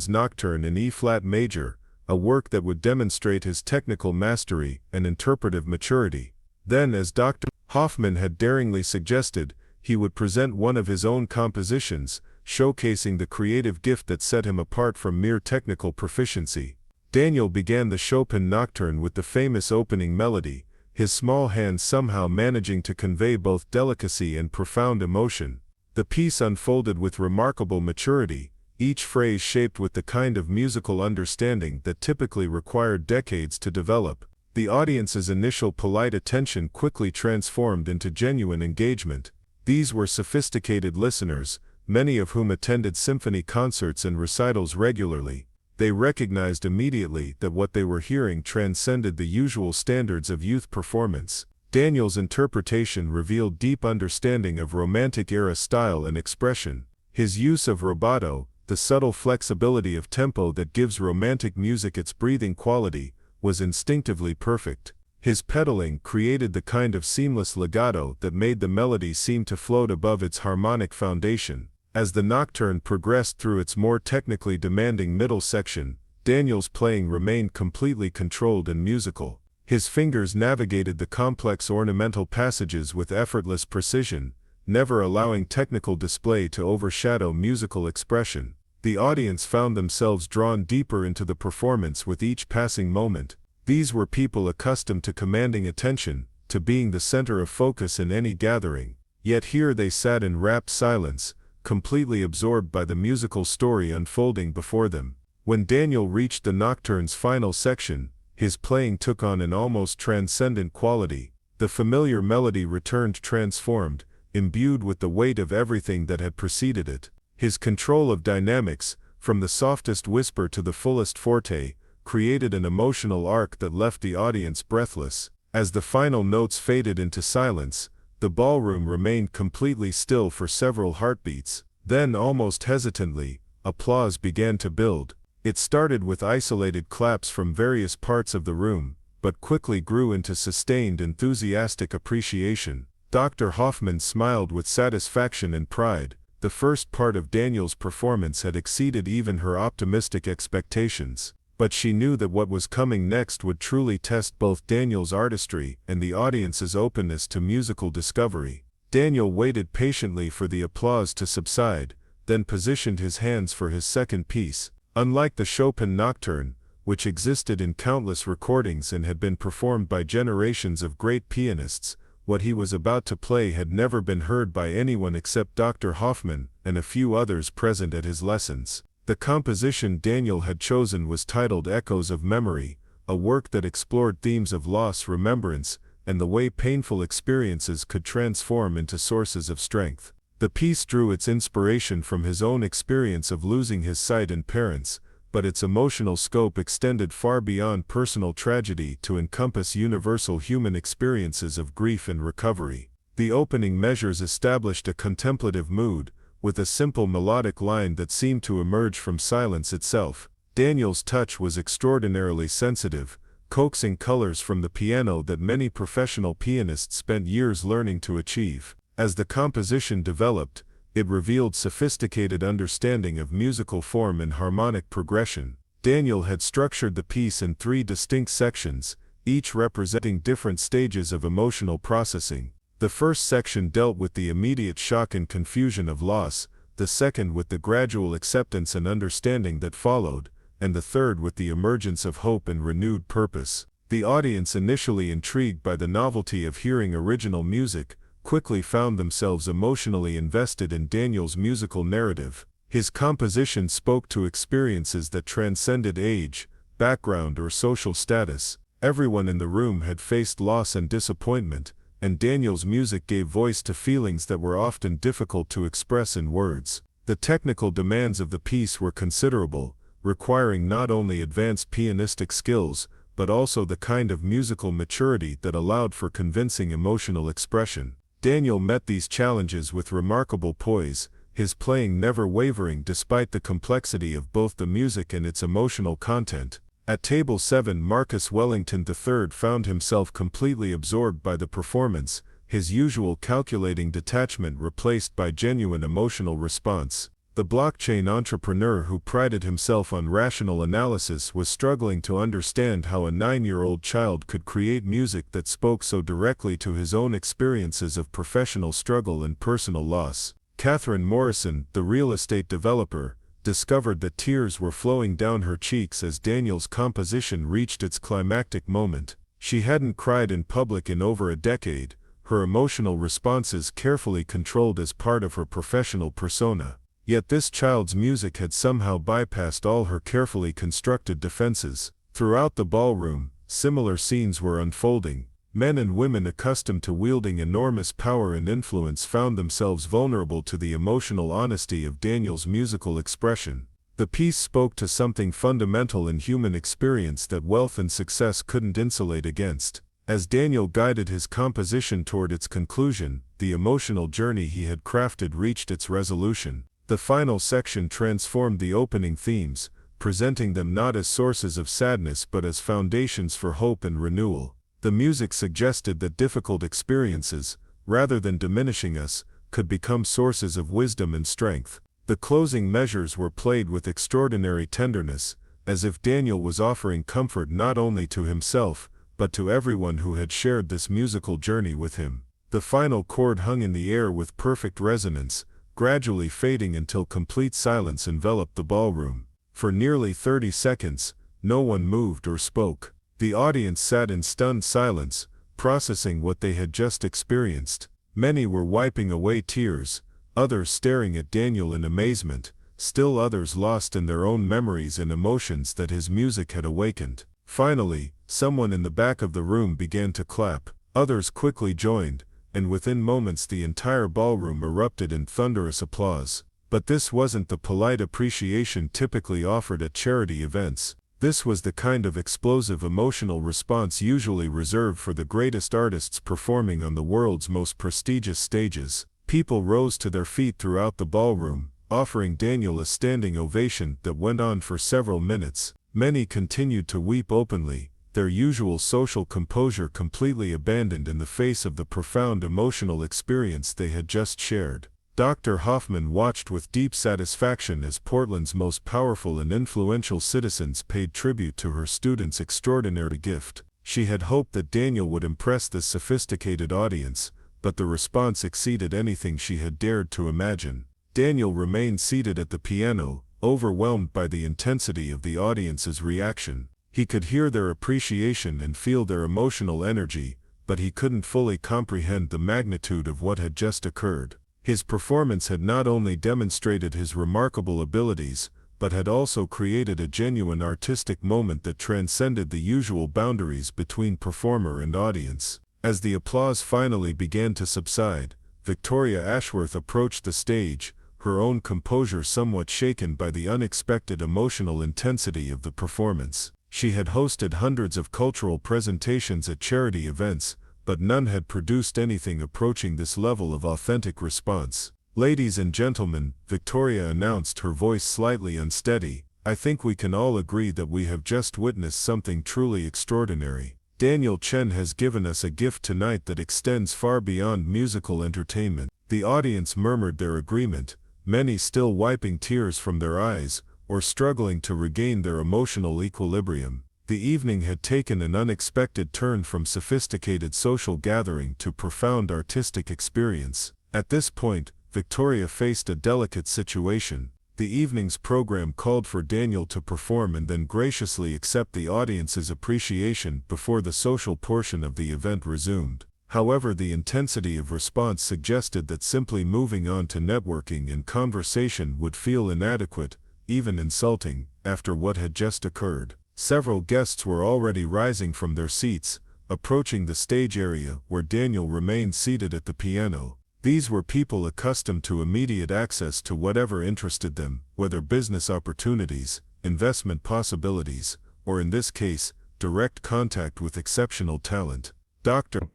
Nocturne in E-flat major, a work that would demonstrate his technical mastery and interpretive maturity. Then, as Dr. Hoffman had daringly suggested, he would present one of his own compositions, showcasing the creative gift that set him apart from mere technical proficiency. Daniel began the Chopin Nocturne with the famous opening melody, his small hands somehow managing to convey both delicacy and profound emotion. The piece unfolded with remarkable maturity, each phrase shaped with the kind of musical understanding that typically required decades to develop. The audience's initial polite attention quickly transformed into genuine engagement. These were sophisticated listeners, many of whom attended symphony concerts and recitals regularly. They recognized immediately that what they were hearing transcended the usual standards of youth performance. Daniel's interpretation revealed deep understanding of Romantic-era style and expression. His use of rubato, the subtle flexibility of tempo that gives Romantic music its breathing quality, was instinctively perfect. His pedaling created the kind of seamless legato that made the melody seem to float above its harmonic foundation. As the nocturne progressed through its more technically demanding middle section, Daniel's playing remained completely controlled and musical. His fingers navigated the complex ornamental passages with effortless precision, never allowing technical display to overshadow musical expression. The audience found themselves drawn deeper into the performance with each passing moment. These were people accustomed to commanding attention, to being the center of focus in any gathering. Yet here they sat in rapt silence, completely absorbed by the musical story unfolding before them. When Daniel reached the nocturne's final section, his playing took on an almost transcendent quality. The familiar melody returned transformed, imbued with the weight of everything that had preceded it. His control of dynamics, from the softest whisper to the fullest forte, created an emotional arc that left the audience breathless. As the final notes faded into silence, the ballroom remained completely still for several heartbeats. Then, almost hesitantly, applause began to build. It started with isolated claps from various parts of the room, but quickly grew into sustained, enthusiastic appreciation. Dr. Hoffman smiled with satisfaction and pride. The first part of Daniel's performance had exceeded even her optimistic expectations. But she knew that what was coming next would truly test both Daniel's artistry and the audience's openness to musical discovery. Daniel waited patiently for the applause to subside, then positioned his hands for his second piece. Unlike the Chopin Nocturne, which existed in countless recordings and had been performed by generations of great pianists, what he was about to play had never been heard by anyone except Dr. Hoffman and a few others present at his lessons. The composition Daniel had chosen was titled Echoes of Memory, a work that explored themes of loss, remembrance, and the way painful experiences could transform into sources of strength. The piece drew its inspiration from his own experience of losing his sight and parents, but its emotional scope extended far beyond personal tragedy to encompass universal human experiences of grief and recovery. The opening measures established a contemplative mood, with a simple melodic line that seemed to emerge from silence itself. Daniel's touch was extraordinarily sensitive, coaxing colors from the piano that many professional pianists spent years learning to achieve. As the composition developed, it revealed sophisticated understanding of musical form and harmonic progression. Daniel had structured the piece in 3 distinct sections, each representing different stages of emotional processing. The first section dealt with the immediate shock and confusion of loss, the second with the gradual acceptance and understanding that followed, and the third with the emergence of hope and renewed purpose. The audience, initially intrigued by the novelty of hearing original music, quickly found themselves emotionally invested in Daniel's musical narrative. His composition spoke to experiences that transcended age, background, or social status. Everyone in the room had faced loss and disappointment, and Daniel's music gave voice to feelings that were often difficult to express in words. The technical demands of the piece were considerable, requiring not only advanced pianistic skills, but also the kind of musical maturity that allowed for convincing emotional expression. Daniel met these challenges with remarkable poise, his playing never wavering despite the complexity of both the music and its emotional content. At table 7, Marcus Wellington III found himself completely absorbed by the performance, his usual calculating detachment replaced by genuine emotional response. The blockchain entrepreneur who prided himself on rational analysis was struggling to understand how a 9-year-old child could create music that spoke so directly to his own experiences of professional struggle and personal loss. Catherine Morrison, the real estate developer, discovered that tears were flowing down her cheeks as Daniel's composition reached its climactic moment. She hadn't cried in public in over a decade, her emotional responses carefully controlled as part of her professional persona. Yet this child's music had somehow bypassed all her carefully constructed defenses. Throughout the ballroom, similar scenes were unfolding. Men and women accustomed to wielding enormous power and influence found themselves vulnerable to the emotional honesty of Daniel's musical expression. The piece spoke to something fundamental in human experience that wealth and success couldn't insulate against. As Daniel guided his composition toward its conclusion, the emotional journey he had crafted reached its resolution. The final section transformed the opening themes, presenting them not as sources of sadness but as foundations for hope and renewal. The music suggested that difficult experiences, rather than diminishing us, could become sources of wisdom and strength. The closing measures were played with extraordinary tenderness, as if Daniel was offering comfort not only to himself, but to everyone who had shared this musical journey with him. The final chord hung in the air with perfect resonance, gradually fading until complete silence enveloped the ballroom. For nearly 30 seconds, no one moved or spoke. The audience sat in stunned silence, processing what they had just experienced. Many were wiping away tears, others staring at Daniel in amazement, still others lost in their own memories and emotions that his music had awakened. Finally, someone in the back of the room began to clap, others quickly joined, and within moments the entire ballroom erupted in thunderous applause. But this wasn't the polite appreciation typically offered at charity events. This was the kind of explosive emotional response usually reserved for the greatest artists performing on the world's most prestigious stages. People rose to their feet throughout the ballroom, offering Daniel a standing ovation that went on for several minutes. Many continued to weep openly, their usual social composure completely abandoned in the face of the profound emotional experience they had just shared. Dr. Hoffman watched with deep satisfaction as Portland's most powerful and influential citizens paid tribute to her student's extraordinary gift. She had hoped that Daniel would impress this sophisticated audience, but the response exceeded anything she had dared to imagine. Daniel remained seated at the piano, overwhelmed by the intensity of the audience's reaction. He could hear their appreciation and feel their emotional energy, but he couldn't fully comprehend the magnitude of what had just occurred. His performance had not only demonstrated his remarkable abilities, but had also created a genuine artistic moment that transcended the usual boundaries between performer and audience. As the applause finally began to subside, Victoria Ashworth approached the stage, her own composure somewhat shaken by the unexpected emotional intensity of the performance. She had hosted hundreds of cultural presentations at charity events, but none had produced anything approaching this level of authentic response. "Ladies and gentlemen," Victoria announced, her voice slightly unsteady, "I think we can all agree that we have just witnessed something truly extraordinary. Daniel Chen has given us a gift tonight that extends far beyond musical entertainment." The audience murmured their agreement, many still wiping tears from their eyes, or struggling to regain their emotional equilibrium. The evening had taken an unexpected turn from sophisticated social gathering to profound artistic experience. At this point, Victoria faced a delicate situation. The evening's program called for Daniel to perform and then graciously accept the audience's appreciation before the social portion of the event resumed. However, the intensity of response suggested that simply moving on to networking and conversation would feel inadequate, even insulting, after what had just occurred. Several guests were already rising from their seats, approaching the stage area where Daniel remained seated at the piano. These were people accustomed to immediate access to whatever interested them, whether business opportunities, investment possibilities, or in this case, direct contact with exceptional talent. Dr.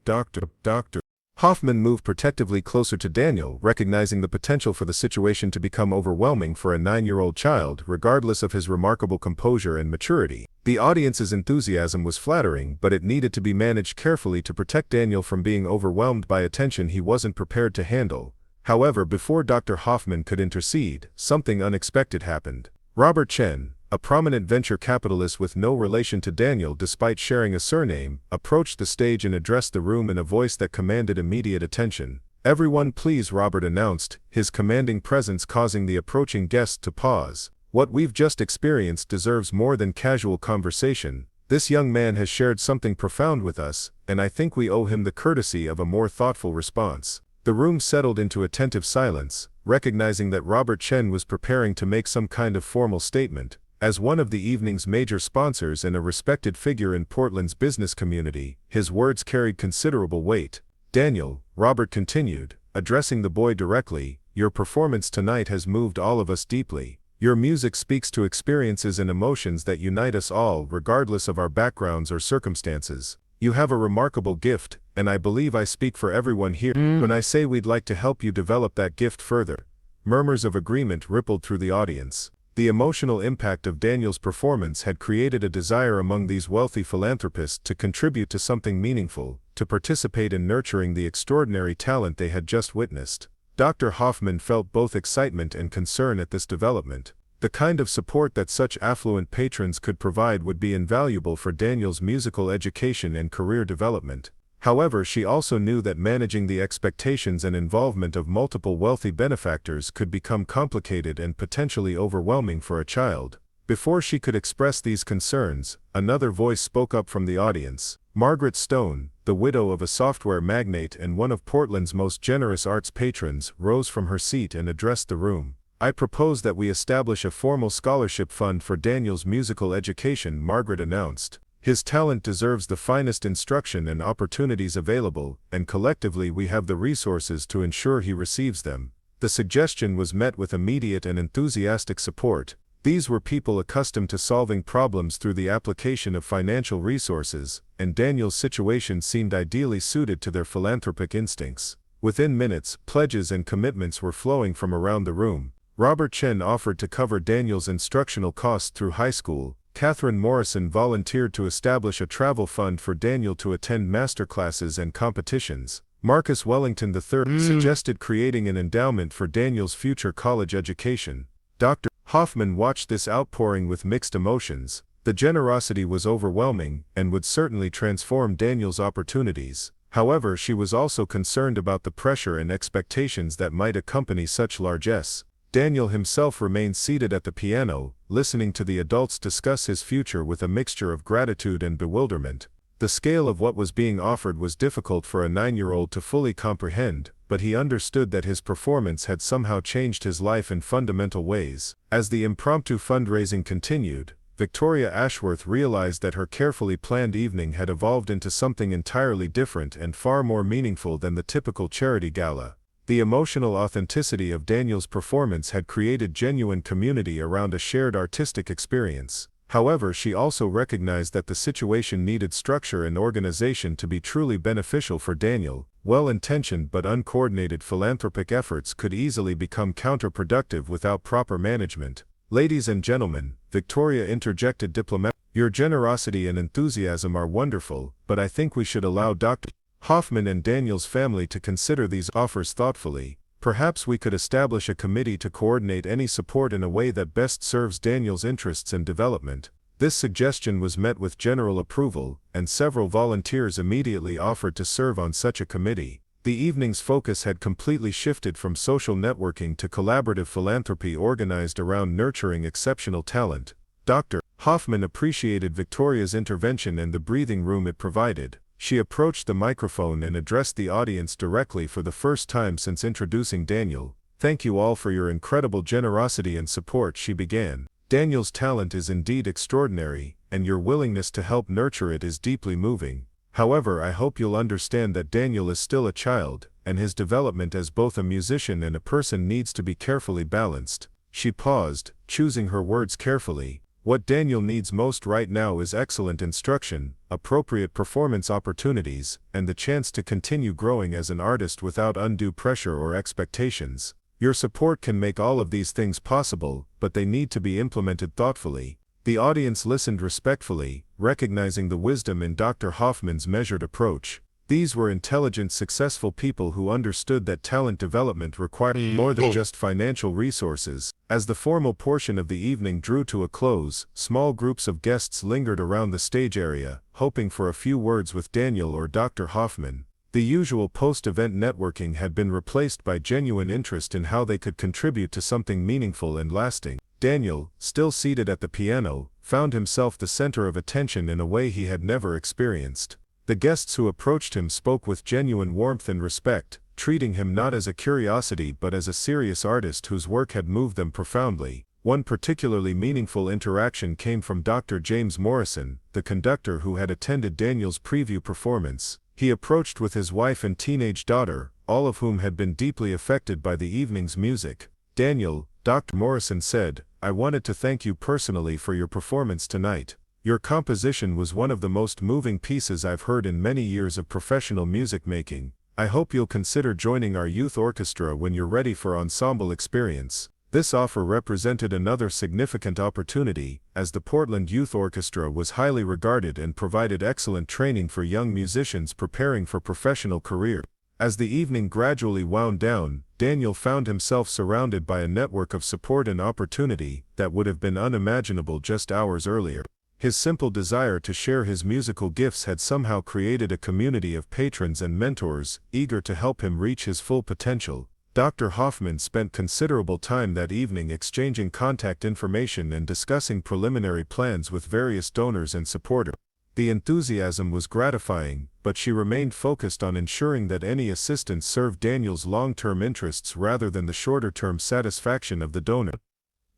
Hoffman moved protectively closer to Daniel, recognizing the potential for the situation to become overwhelming for a 9-year-old child, regardless of his remarkable composure and maturity. The audience's enthusiasm was flattering, but it needed to be managed carefully to protect Daniel from being overwhelmed by attention he wasn't prepared to handle. However, before Dr. Hoffman could intercede, something unexpected happened. Robert Chen, a prominent venture capitalist with no relation to Daniel despite sharing a surname, approached the stage and addressed the room in a voice that commanded immediate attention. "Everyone please," Robert announced, his commanding presence causing the approaching guests to pause. "What we've just experienced deserves more than casual conversation. This young man has shared something profound with us, and I think we owe him the courtesy of a more thoughtful response." The room settled into attentive silence, recognizing that Robert Chen was preparing to make some kind of formal statement. As one of the evening's major sponsors and a respected figure in Portland's business community, his words carried considerable weight. "Daniel," Robert continued, addressing the boy directly, "your performance tonight has moved all of us deeply. Your music speaks to experiences and emotions that unite us all, regardless of our backgrounds or circumstances. You have a remarkable gift, and I believe I speak for everyone here when I say we'd like to help you develop that gift further." Murmurs of agreement rippled through the audience. The emotional impact of Daniel's performance had created a desire among these wealthy philanthropists to contribute to something meaningful, to participate in nurturing the extraordinary talent they had just witnessed. Dr. Hoffman felt both excitement and concern at this development. The kind of support that such affluent patrons could provide would be invaluable for Daniel's musical education and career development. However, she also knew that managing the expectations and involvement of multiple wealthy benefactors could become complicated and potentially overwhelming for a child. Before she could express these concerns, another voice spoke up from the audience. Margaret Stone, the widow of a software magnate and one of Portland's most generous arts patrons, rose from her seat and addressed the room. "I propose that we establish a formal scholarship fund for Daniel's musical education," Margaret announced. "His talent deserves the finest instruction and opportunities available, and collectively we have the resources to ensure he receives them." The suggestion was met with immediate and enthusiastic support. These were people accustomed to solving problems through the application of financial resources, and Daniel's situation seemed ideally suited to their philanthropic instincts. Within minutes, pledges and commitments were flowing from around the room. Robert Chen offered to cover Daniel's instructional costs through high school. Catherine Morrison volunteered to establish a travel fund for Daniel to attend masterclasses and competitions. Marcus Wellington III suggested creating an endowment for Daniel's future college education. Dr. Hoffman watched this outpouring with mixed emotions. The generosity was overwhelming and would certainly transform Daniel's opportunities. However, she was also concerned about the pressure and expectations that might accompany such largesse. Daniel himself remained seated at the piano, listening to the adults discuss his future with a mixture of gratitude and bewilderment. The scale of what was being offered was difficult for a 9-year-old to fully comprehend, but he understood that his performance had somehow changed his life in fundamental ways. As the impromptu fundraising continued, Victoria Ashworth realized that her carefully planned evening had evolved into something entirely different and far more meaningful than the typical charity gala. The emotional authenticity of Daniel's performance had created genuine community around a shared artistic experience. However, she also recognized that the situation needed structure and organization to be truly beneficial for Daniel. Well-intentioned but uncoordinated philanthropic efforts could easily become counterproductive without proper management. "Ladies and gentlemen," Victoria interjected diplomatically, "your generosity and enthusiasm are wonderful, but I think we should allow Dr. Hoffman and Daniel's family to consider these offers thoughtfully. Perhaps we could establish a committee to coordinate any support in a way that best serves Daniel's interests and development." This suggestion was met with general approval, and several volunteers immediately offered to serve on such a committee. The evening's focus had completely shifted from social networking to collaborative philanthropy organized around nurturing exceptional talent. Dr. Hoffman appreciated Victoria's intervention and the breathing room it provided. She approached the microphone and addressed the audience directly for the first time since introducing Daniel. "Thank you all for your incredible generosity and support," she began. "Daniel's talent is indeed extraordinary, and your willingness to help nurture it is deeply moving. However, I hope you'll understand that Daniel is still a child, and his development as both a musician and a person needs to be carefully balanced." She paused, choosing her words carefully. "What Daniel needs most right now is excellent instruction, appropriate performance opportunities, and the chance to continue growing as an artist without undue pressure or expectations. Your support can make all of these things possible, but they need to be implemented thoughtfully." The audience listened respectfully, recognizing the wisdom in Dr. Hoffman's measured approach. These were intelligent, successful people who understood that talent development required more than just financial resources. As the formal portion of the evening drew to a close, small groups of guests lingered around the stage area, hoping for a few words with Daniel or Dr. Hoffman. The usual post-event networking had been replaced by genuine interest in how they could contribute to something meaningful and lasting. Daniel, still seated at the piano, found himself the center of attention in a way he had never experienced. The guests who approached him spoke with genuine warmth and respect, treating him not as a curiosity but as a serious artist whose work had moved them profoundly. One particularly meaningful interaction came from Dr. James Morrison, the conductor who had attended Daniel's preview performance. He approached with his wife and teenage daughter, all of whom had been deeply affected by the evening's music. "Daniel," Dr. Morrison said, "I wanted to thank you personally for your performance tonight. Your composition was one of the most moving pieces I've heard in many years of professional music making. I hope you'll consider joining our youth orchestra when you're ready for ensemble experience." This offer represented another significant opportunity, as the Portland Youth Orchestra was highly regarded and provided excellent training for young musicians preparing for professional careers. As the evening gradually wound down, Daniel found himself surrounded by a network of support and opportunity that would have been unimaginable just hours earlier. His simple desire to share his musical gifts had somehow created a community of patrons and mentors, eager to help him reach his full potential. Dr. Hoffman spent considerable time that evening exchanging contact information and discussing preliminary plans with various donors and supporters. The enthusiasm was gratifying, but she remained focused on ensuring that any assistance served Daniel's long-term interests rather than the shorter-term satisfaction of the donor.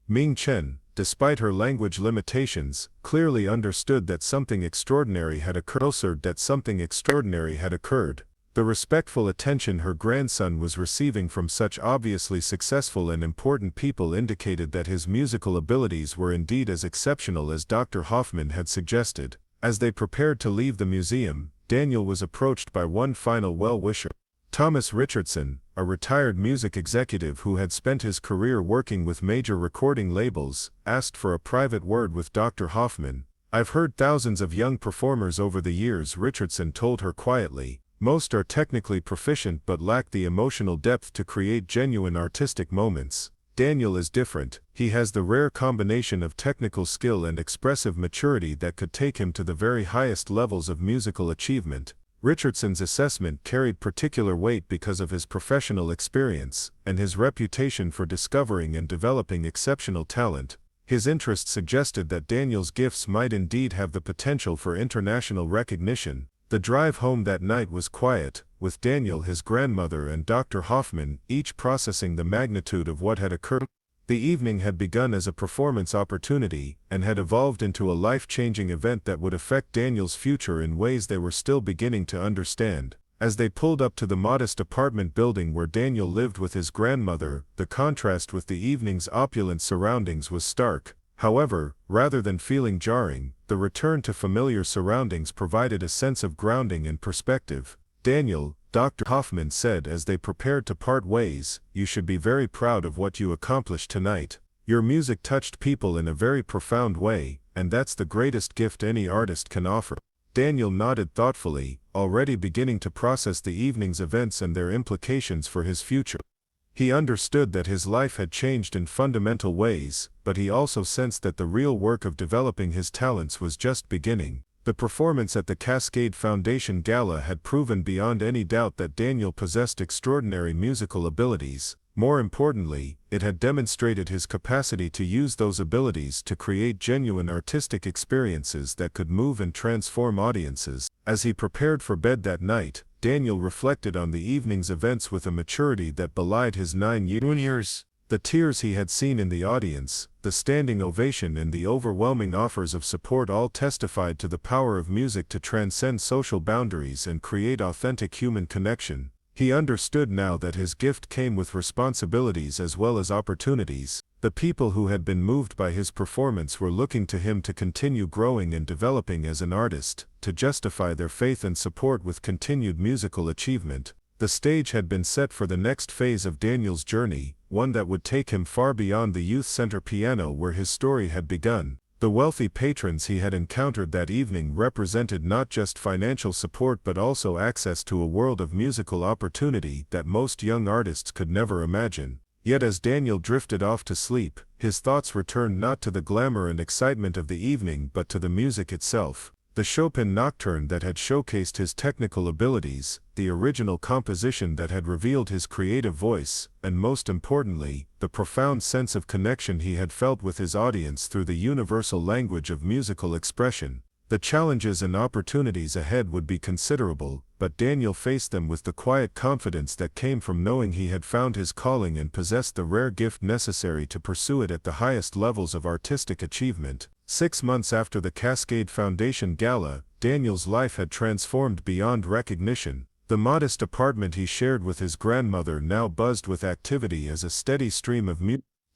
Ming Chen, despite her language limitations, clearly understood that something extraordinary had occurred. The respectful attention her grandson was receiving from such obviously successful and important people indicated that his musical abilities were indeed as exceptional as Dr. Hoffman had suggested. As they prepared to leave the museum, Daniel was approached by one final well-wisher. Thomas Richardson, a retired music executive who had spent his career working with major recording labels, asked for a private word with Dr. Hoffman. "I've heard thousands of young performers over the years," Richardson told her quietly. "Most are technically proficient but lack the emotional depth to create genuine artistic moments. Daniel is different. He has the rare combination of technical skill and expressive maturity that could take him to the very highest levels of musical achievement." Richardson's assessment carried particular weight because of his professional experience and his reputation for discovering and developing exceptional talent. His interest suggested that Daniel's gifts might indeed have the potential for international recognition. The drive home that night was quiet, with Daniel, his grandmother, and Dr. Hoffman each processing the magnitude of what had occurred. The evening had begun as a performance opportunity and had evolved into a life-changing event that would affect Daniel's future in ways they were still beginning to understand. As they pulled up to the modest apartment building where Daniel lived with his grandmother, the contrast with the evening's opulent surroundings was stark. However, rather than feeling jarring, the return to familiar surroundings provided a sense of grounding and perspective. "Daniel," Dr. Hoffman said as they prepared to part ways, "you should be very proud of what you accomplished tonight. Your music touched people in a very profound way, and that's the greatest gift any artist can offer." Daniel nodded thoughtfully, already beginning to process the evening's events and their implications for his future. He understood that his life had changed in fundamental ways, but he also sensed that the real work of developing his talents was just beginning. The performance at the Cascade Foundation Gala had proven beyond any doubt that Daniel possessed extraordinary musical abilities. More importantly, it had demonstrated his capacity to use those abilities to create genuine artistic experiences that could move and transform audiences. As he prepared for bed that night, Daniel reflected on the evening's events with a maturity that belied his 9 years. The tears he had seen in the audience, the standing ovation and the overwhelming offers of support all testified to the power of music to transcend social boundaries and create authentic human connection. He understood now that his gift came with responsibilities as well as opportunities. The people who had been moved by his performance were looking to him to continue growing and developing as an artist, to justify their faith and support with continued musical achievement. The stage had been set for the next phase of Daniel's journey, one that would take him far beyond the youth center piano where his story had begun. The wealthy patrons he had encountered that evening represented not just financial support but also access to a world of musical opportunity that most young artists could never imagine. Yet as Daniel drifted off to sleep, his thoughts returned not to the glamour and excitement of the evening but to the music itself. The Chopin Nocturne that had showcased his technical abilities, the original composition that had revealed his creative voice, and most importantly, the profound sense of connection he had felt with his audience through the universal language of musical expression. The challenges and opportunities ahead would be considerable, but Daniel faced them with the quiet confidence that came from knowing he had found his calling and possessed the rare gift necessary to pursue it at the highest levels of artistic achievement. 6 months after the Cascade Foundation Gala, Daniel's life had transformed beyond recognition. The modest apartment he shared with his grandmother now buzzed with activity as a steady stream of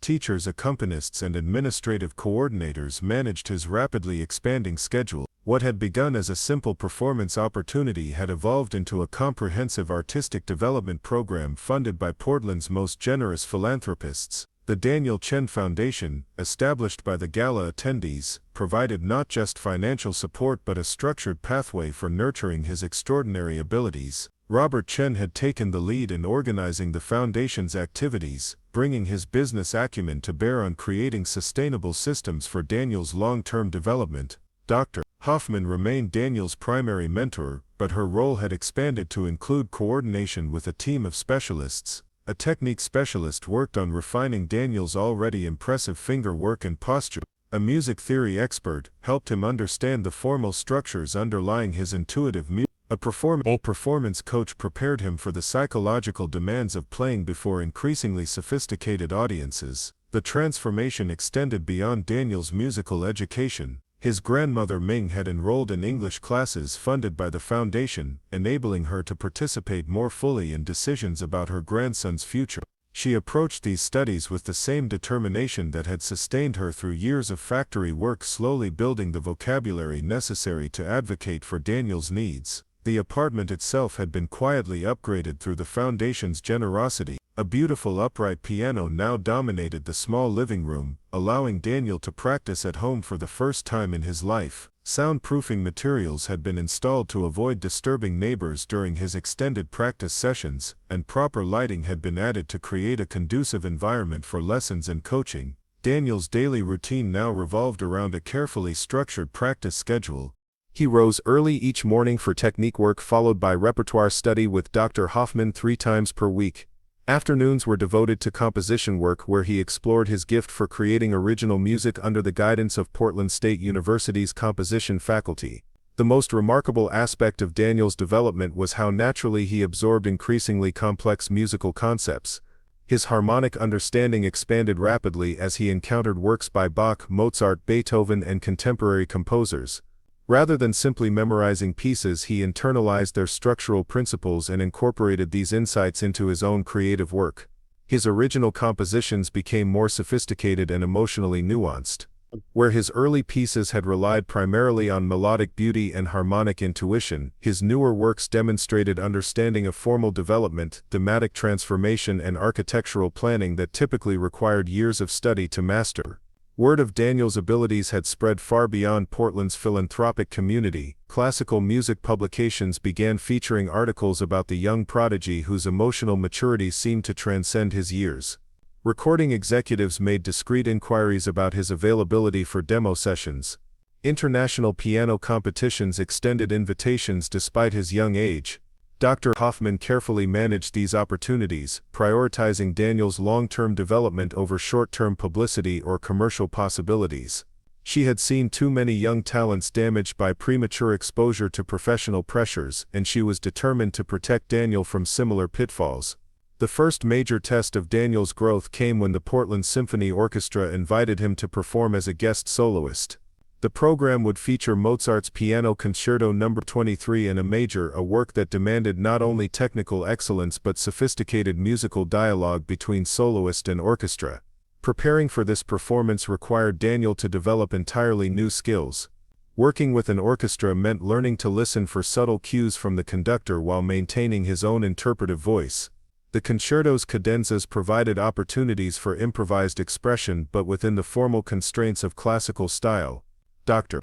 teachers, accompanists and administrative coordinators managed his rapidly expanding schedule. What had begun as a simple performance opportunity had evolved into a comprehensive artistic development program funded by Portland's most generous philanthropists. The Daniel Chen Foundation, established by the gala attendees, provided not just financial support but a structured pathway for nurturing his extraordinary abilities. Robert Chen had taken the lead in organizing the foundation's activities, bringing his business acumen to bear on creating sustainable systems for Daniel's long-term development. Dr. Hoffman remained Daniel's primary mentor, but her role had expanded to include coordination with a team of specialists. A technique specialist worked on refining Daniel's already impressive finger work and posture. A music theory expert helped him understand the formal structures underlying his intuitive music. A performance coach prepared him for the psychological demands of playing before increasingly sophisticated audiences. The transformation extended beyond Daniel's musical education. His grandmother Ming had enrolled in English classes funded by the foundation, enabling her to participate more fully in decisions about her grandson's future. She approached these studies with the same determination that had sustained her through years of factory work, slowly building the vocabulary necessary to advocate for Daniel's needs. The apartment itself had been quietly upgraded through the foundation's generosity. A beautiful upright piano now dominated the small living room, allowing Daniel to practice at home for the first time in his life. Soundproofing materials had been installed to avoid disturbing neighbors during his extended practice sessions, and proper lighting had been added to create a conducive environment for lessons and coaching. Daniel's daily routine now revolved around a carefully structured practice schedule. He rose early each morning for technique work, followed by repertoire study with Dr. Hoffman 3 times per week. Afternoons were devoted to composition work, where he explored his gift for creating original music under the guidance of Portland State University's composition faculty. The most remarkable aspect of Daniel's development was how naturally he absorbed increasingly complex musical concepts. His harmonic understanding expanded rapidly as he encountered works by Bach, Mozart, Beethoven, and contemporary composers. Rather than simply memorizing pieces, he internalized their structural principles and incorporated these insights into his own creative work. His original compositions became more sophisticated and emotionally nuanced. Where his early pieces had relied primarily on melodic beauty and harmonic intuition, his newer works demonstrated understanding of formal development, thematic transformation, and architectural planning that typically required years of study to master. Word of Daniel's abilities had spread far beyond Portland's philanthropic community. Classical music publications began featuring articles about the young prodigy whose emotional maturity seemed to transcend his years. Recording executives made discreet inquiries about his availability for demo sessions. International piano competitions extended invitations despite his young age. Dr. Hoffman carefully managed these opportunities, prioritizing Daniel's long-term development over short-term publicity or commercial possibilities. She had seen too many young talents damaged by premature exposure to professional pressures, and she was determined to protect Daniel from similar pitfalls. The first major test of Daniel's growth came when the Portland Symphony Orchestra invited him to perform as a guest soloist. The program would feature Mozart's Piano Concerto No. 23 in A major, a work that demanded not only technical excellence but sophisticated musical dialogue between soloist and orchestra. Preparing for this performance required Daniel to develop entirely new skills. Working with an orchestra meant learning to listen for subtle cues from the conductor while maintaining his own interpretive voice. The concerto's cadenzas provided opportunities for improvised expression, but within the formal constraints of classical style. Dr.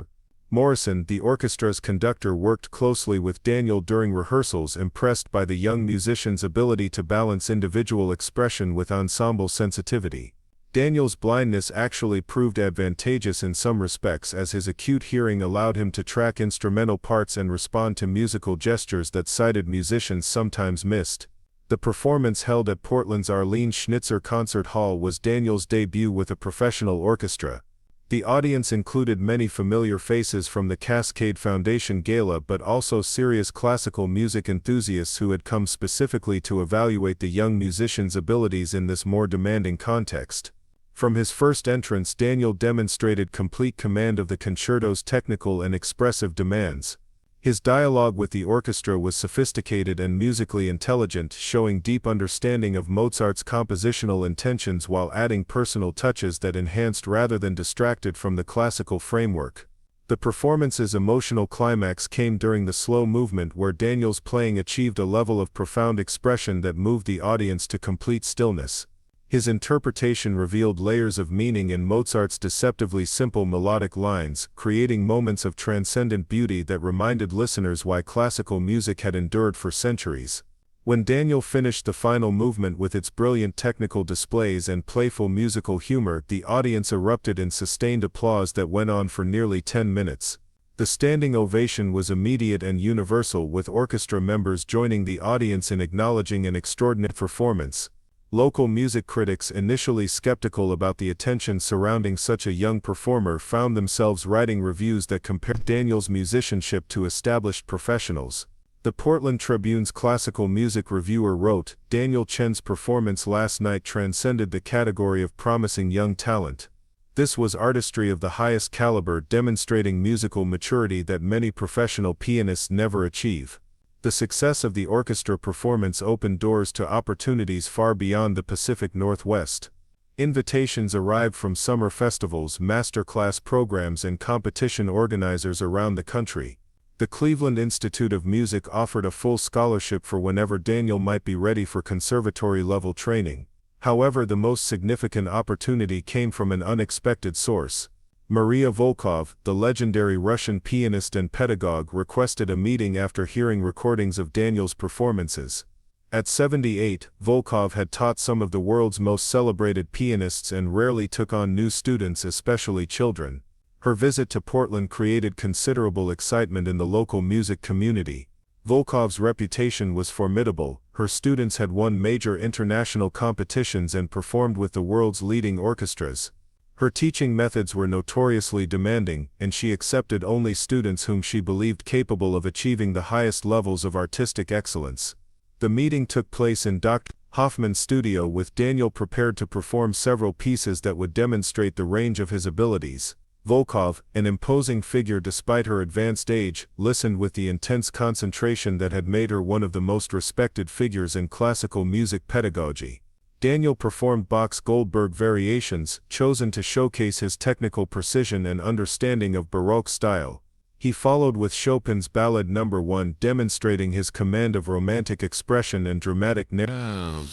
Morrison, the orchestra's conductor, worked closely with Daniel during rehearsals, impressed by the young musician's ability to balance individual expression with ensemble sensitivity. Daniel's blindness actually proved advantageous in some respects, as his acute hearing allowed him to track instrumental parts and respond to musical gestures that sighted musicians sometimes missed. The performance, held at Portland's Arlene Schnitzer Concert Hall, was Daniel's debut with a professional orchestra. The audience included many familiar faces from the Cascade Foundation Gala, but also serious classical music enthusiasts who had come specifically to evaluate the young musician's abilities in this more demanding context. From his first entrance, Daniel demonstrated complete command of the concerto's technical and expressive demands. His dialogue with the orchestra was sophisticated and musically intelligent, showing deep understanding of Mozart's compositional intentions while adding personal touches that enhanced rather than distracted from the classical framework. The performance's emotional climax came during the slow movement, where Daniel's playing achieved a level of profound expression that moved the audience to complete stillness. His interpretation revealed layers of meaning in Mozart's deceptively simple melodic lines, creating moments of transcendent beauty that reminded listeners why classical music had endured for centuries. When Daniel finished the final movement with its brilliant technical displays and playful musical humor, the audience erupted in sustained applause that went on for nearly 10 minutes. The standing ovation was immediate and universal, with orchestra members joining the audience in acknowledging an extraordinary performance. Local music critics, initially skeptical about the attention surrounding such a young performer, found themselves writing reviews that compared Daniel's musicianship to established professionals. The Portland Tribune's classical music reviewer wrote, "Daniel Chen's performance last night transcended the category of promising young talent. This was artistry of the highest caliber, demonstrating musical maturity that many professional pianists never achieve." The success of the orchestra performance opened doors to opportunities far beyond the Pacific Northwest. Invitations arrived from summer festivals, masterclass programs, and competition organizers around the country. The Cleveland Institute of Music offered a full scholarship for whenever Daniel might be ready for conservatory-level training. However, the most significant opportunity came from an unexpected source. Maria Volkov, the legendary Russian pianist and pedagogue, requested a meeting after hearing recordings of Daniel's performances. At 78, Volkov had taught some of the world's most celebrated pianists and rarely took on new students, especially children. Her visit to Portland created considerable excitement in the local music community. Volkov's reputation was formidable. Her students had won major international competitions and performed with the world's leading orchestras. Her teaching methods were notoriously demanding, and she accepted only students whom she believed capable of achieving the highest levels of artistic excellence. The meeting took place in Dr. Hoffman's studio, with Daniel prepared to perform several pieces that would demonstrate the range of his abilities. Volkov, an imposing figure despite her advanced age, listened with the intense concentration that had made her one of the most respected figures in classical music pedagogy. Daniel performed Bach's Goldberg Variations, chosen to showcase his technical precision and understanding of Baroque style. He followed with Chopin's Ballad No. 1, demonstrating his command of romantic expression and dramatic narrative.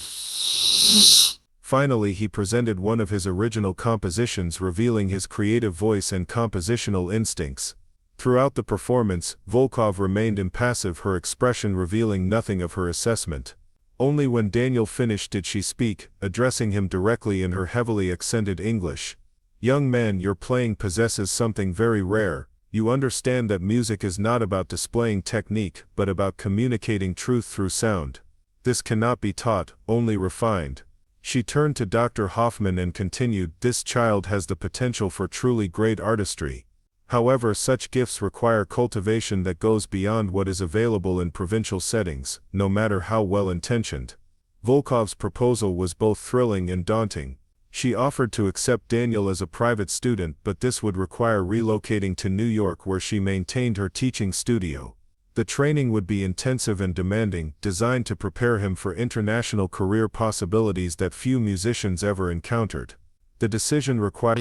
Finally, he presented one of his original compositions, revealing his creative voice and compositional instincts. Throughout the performance, Volkov remained impassive, her expression revealing nothing of her assessment. Only when Daniel finished did she speak, addressing him directly in her heavily accented English. "Young man, your playing possesses something very rare. You understand that music is not about displaying technique, but about communicating truth through sound. This cannot be taught, only refined." She turned to Dr. Hoffman and continued, "This child has the potential for truly great artistry. However, such gifts require cultivation that goes beyond what is available in provincial settings, no matter how well-intentioned." Volkov's proposal was both thrilling and daunting. She offered to accept Daniel as a private student, but this would require relocating to New York, where she maintained her teaching studio. The training would be intensive and demanding, designed to prepare him for international career possibilities that few musicians ever encountered. The decision required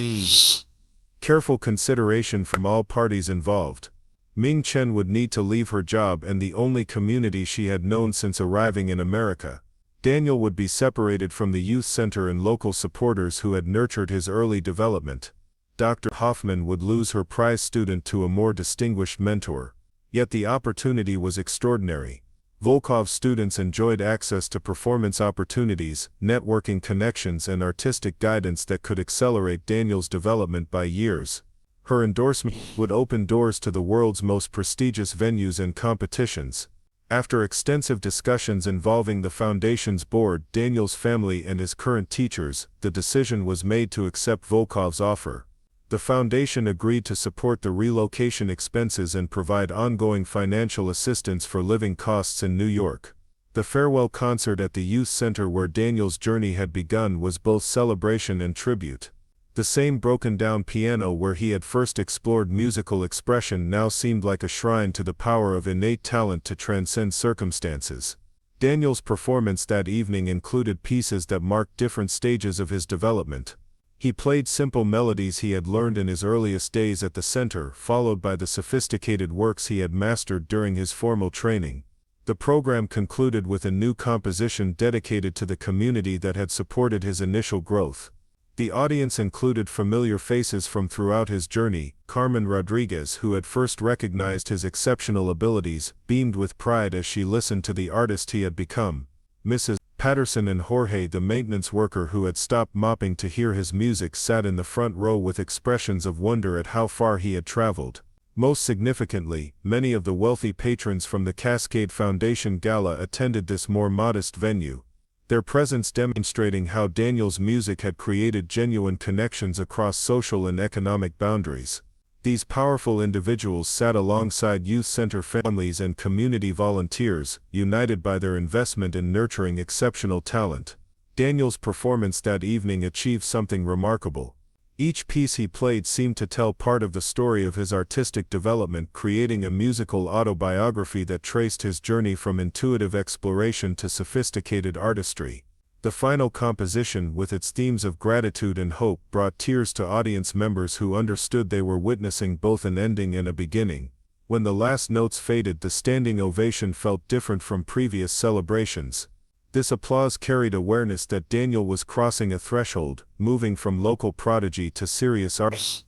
careful consideration from all parties involved. Ming Chen would need to leave her job and the only community she had known since arriving in America. Daniel would be separated from the youth center and local supporters who had nurtured his early development. Dr. Hoffman would lose her prize student to a more distinguished mentor. Yet the opportunity was extraordinary. Volkov's students enjoyed access to performance opportunities, networking connections, and artistic guidance that could accelerate Daniel's development by years. Her endorsement would open doors to the world's most prestigious venues and competitions. After extensive discussions involving the Foundation's board, Daniel's family, and his current teachers, the decision was made to accept Volkov's offer. The Foundation agreed to support the relocation expenses and provide ongoing financial assistance for living costs in New York. The farewell concert at the youth center where Daniel's journey had begun was both celebration and tribute. The same broken-down piano where he had first explored musical expression now seemed like a shrine to the power of innate talent to transcend circumstances. Daniel's performance that evening included pieces that marked different stages of his development. He played simple melodies he had learned in his earliest days at the center, followed by the sophisticated works he had mastered during his formal training. The program concluded with a new composition dedicated to the community that had supported his initial growth. The audience included familiar faces from throughout his journey. Carmen Rodriguez, who had first recognized his exceptional abilities, beamed with pride as she listened to the artist he had become. Mrs. Patterson and Jorge, the maintenance worker who had stopped mopping to hear his music, sat in the front row with expressions of wonder at how far he had traveled. Most significantly, many of the wealthy patrons from the Cascade Foundation Gala attended this more modest venue, their presence demonstrating how Daniel's music had created genuine connections across social and economic boundaries. These powerful individuals sat alongside youth center families and community volunteers, united by their investment in nurturing exceptional talent. Daniel's performance that evening achieved something remarkable. Each piece he played seemed to tell part of the story of his artistic development, creating a musical autobiography that traced his journey from intuitive exploration to sophisticated artistry. The final composition, with its themes of gratitude and hope, brought tears to audience members who understood they were witnessing both an ending and a beginning. When the last notes faded, the standing ovation felt different from previous celebrations. This applause carried awareness that Daniel was crossing a threshold, moving from local prodigy to serious artist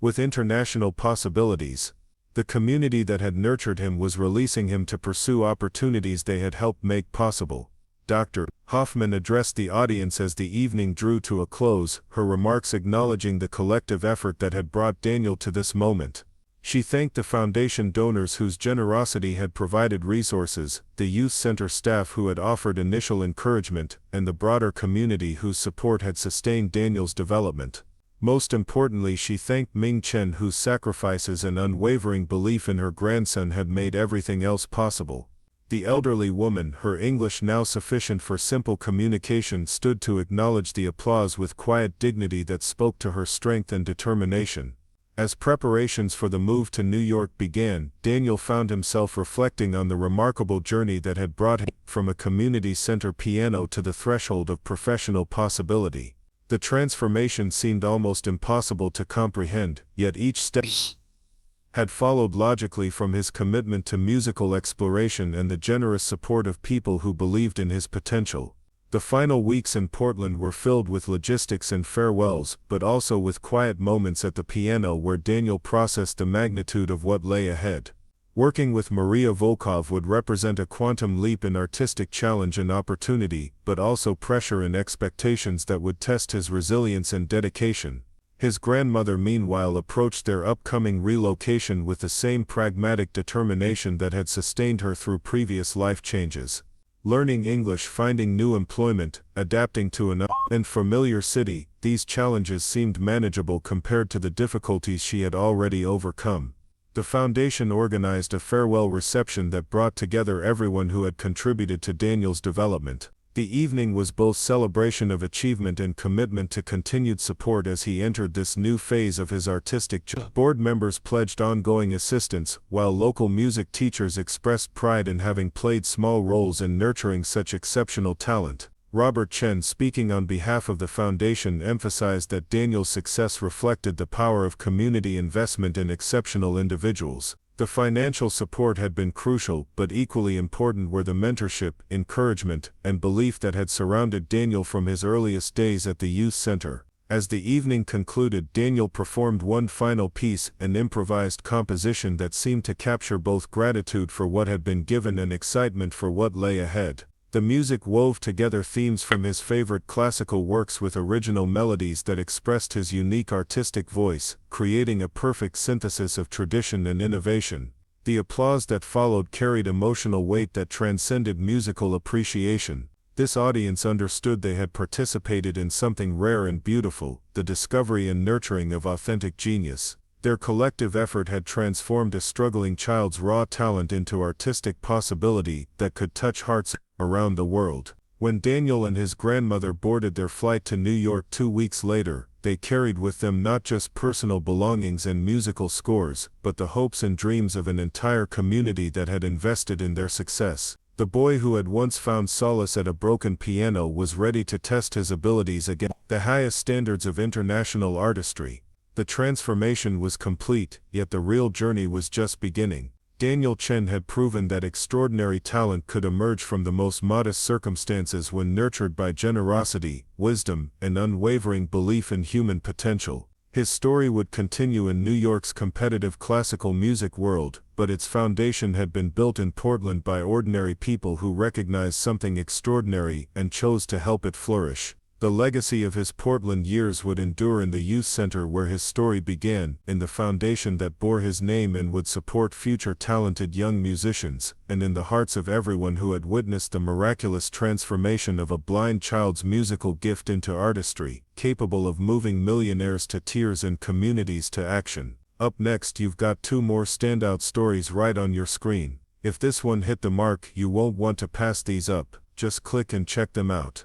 with international possibilities. The community that had nurtured him was releasing him to pursue opportunities they had helped make possible. Dr. Hoffman addressed the audience as the evening drew to a close, her remarks acknowledging the collective effort that had brought Daniel to this moment. She thanked the foundation donors whose generosity had provided resources, the youth center staff who had offered initial encouragement, and the broader community whose support had sustained Daniel's development. Most importantly, she thanked Ming Chen, whose sacrifices and unwavering belief in her grandson had made everything else possible. The elderly woman, her English now sufficient for simple communication, stood to acknowledge the applause with quiet dignity that spoke to her strength and determination. As preparations for the move to New York began, Daniel found himself reflecting on the remarkable journey that had brought him from a community center piano to the threshold of professional possibility. The transformation seemed almost impossible to comprehend, yet each step had followed logically from his commitment to musical exploration and the generous support of people who believed in his potential. The final weeks in Portland were filled with logistics and farewells, but also with quiet moments at the piano where Daniel processed the magnitude of what lay ahead. Working with Maria Volkov would represent a quantum leap in artistic challenge and opportunity, but also pressure and expectations that would test his resilience and dedication. His grandmother, meanwhile, approached their upcoming relocation with the same pragmatic determination that had sustained her through previous life changes. Learning English, finding new employment, adapting to an unfamiliar city, these challenges seemed manageable compared to the difficulties she had already overcome. The foundation organized a farewell reception that brought together everyone who had contributed to Daniel's development. The evening was both celebration of achievement and commitment to continued support as he entered this new phase of his artistic journey. Board members pledged ongoing assistance, while local music teachers expressed pride in having played small roles in nurturing such exceptional talent. Robert Chen, speaking on behalf of the foundation, emphasized that Daniel's success reflected the power of community investment in exceptional individuals. The financial support had been crucial, but equally important were the mentorship, encouragement, and belief that had surrounded Daniel from his earliest days at the youth center. As the evening concluded, Daniel performed one final piece, an improvised composition that seemed to capture both gratitude for what had been given and excitement for what lay ahead. The music wove together themes from his favorite classical works with original melodies that expressed his unique artistic voice, creating a perfect synthesis of tradition and innovation. The applause that followed carried emotional weight that transcended musical appreciation. This audience understood they had participated in something rare and beautiful, the discovery and nurturing of authentic genius. Their collective effort had transformed a struggling child's raw talent into artistic possibility that could touch hearts around the world. When Daniel and his grandmother boarded their flight to New York 2 weeks later, they carried with them not just personal belongings and musical scores, but the hopes and dreams of an entire community that had invested in their success. The boy who had once found solace at a broken piano was ready to test his abilities against the highest standards of international artistry. The transformation was complete, yet the real journey was just beginning. Daniel Chen had proven that extraordinary talent could emerge from the most modest circumstances when nurtured by generosity, wisdom, and unwavering belief in human potential. His story would continue in New York's competitive classical music world, but its foundation had been built in Portland by ordinary people who recognized something extraordinary and chose to help it flourish. The legacy of his Portland years would endure in the youth center where his story began, in the foundation that bore his name and would support future talented young musicians, and in the hearts of everyone who had witnessed the miraculous transformation of a blind child's musical gift into artistry, capable of moving millionaires to tears and communities to action. Up next, you've got two more standout stories right on your screen. If this one hit the mark, you won't want to pass these up. Just click and check them out.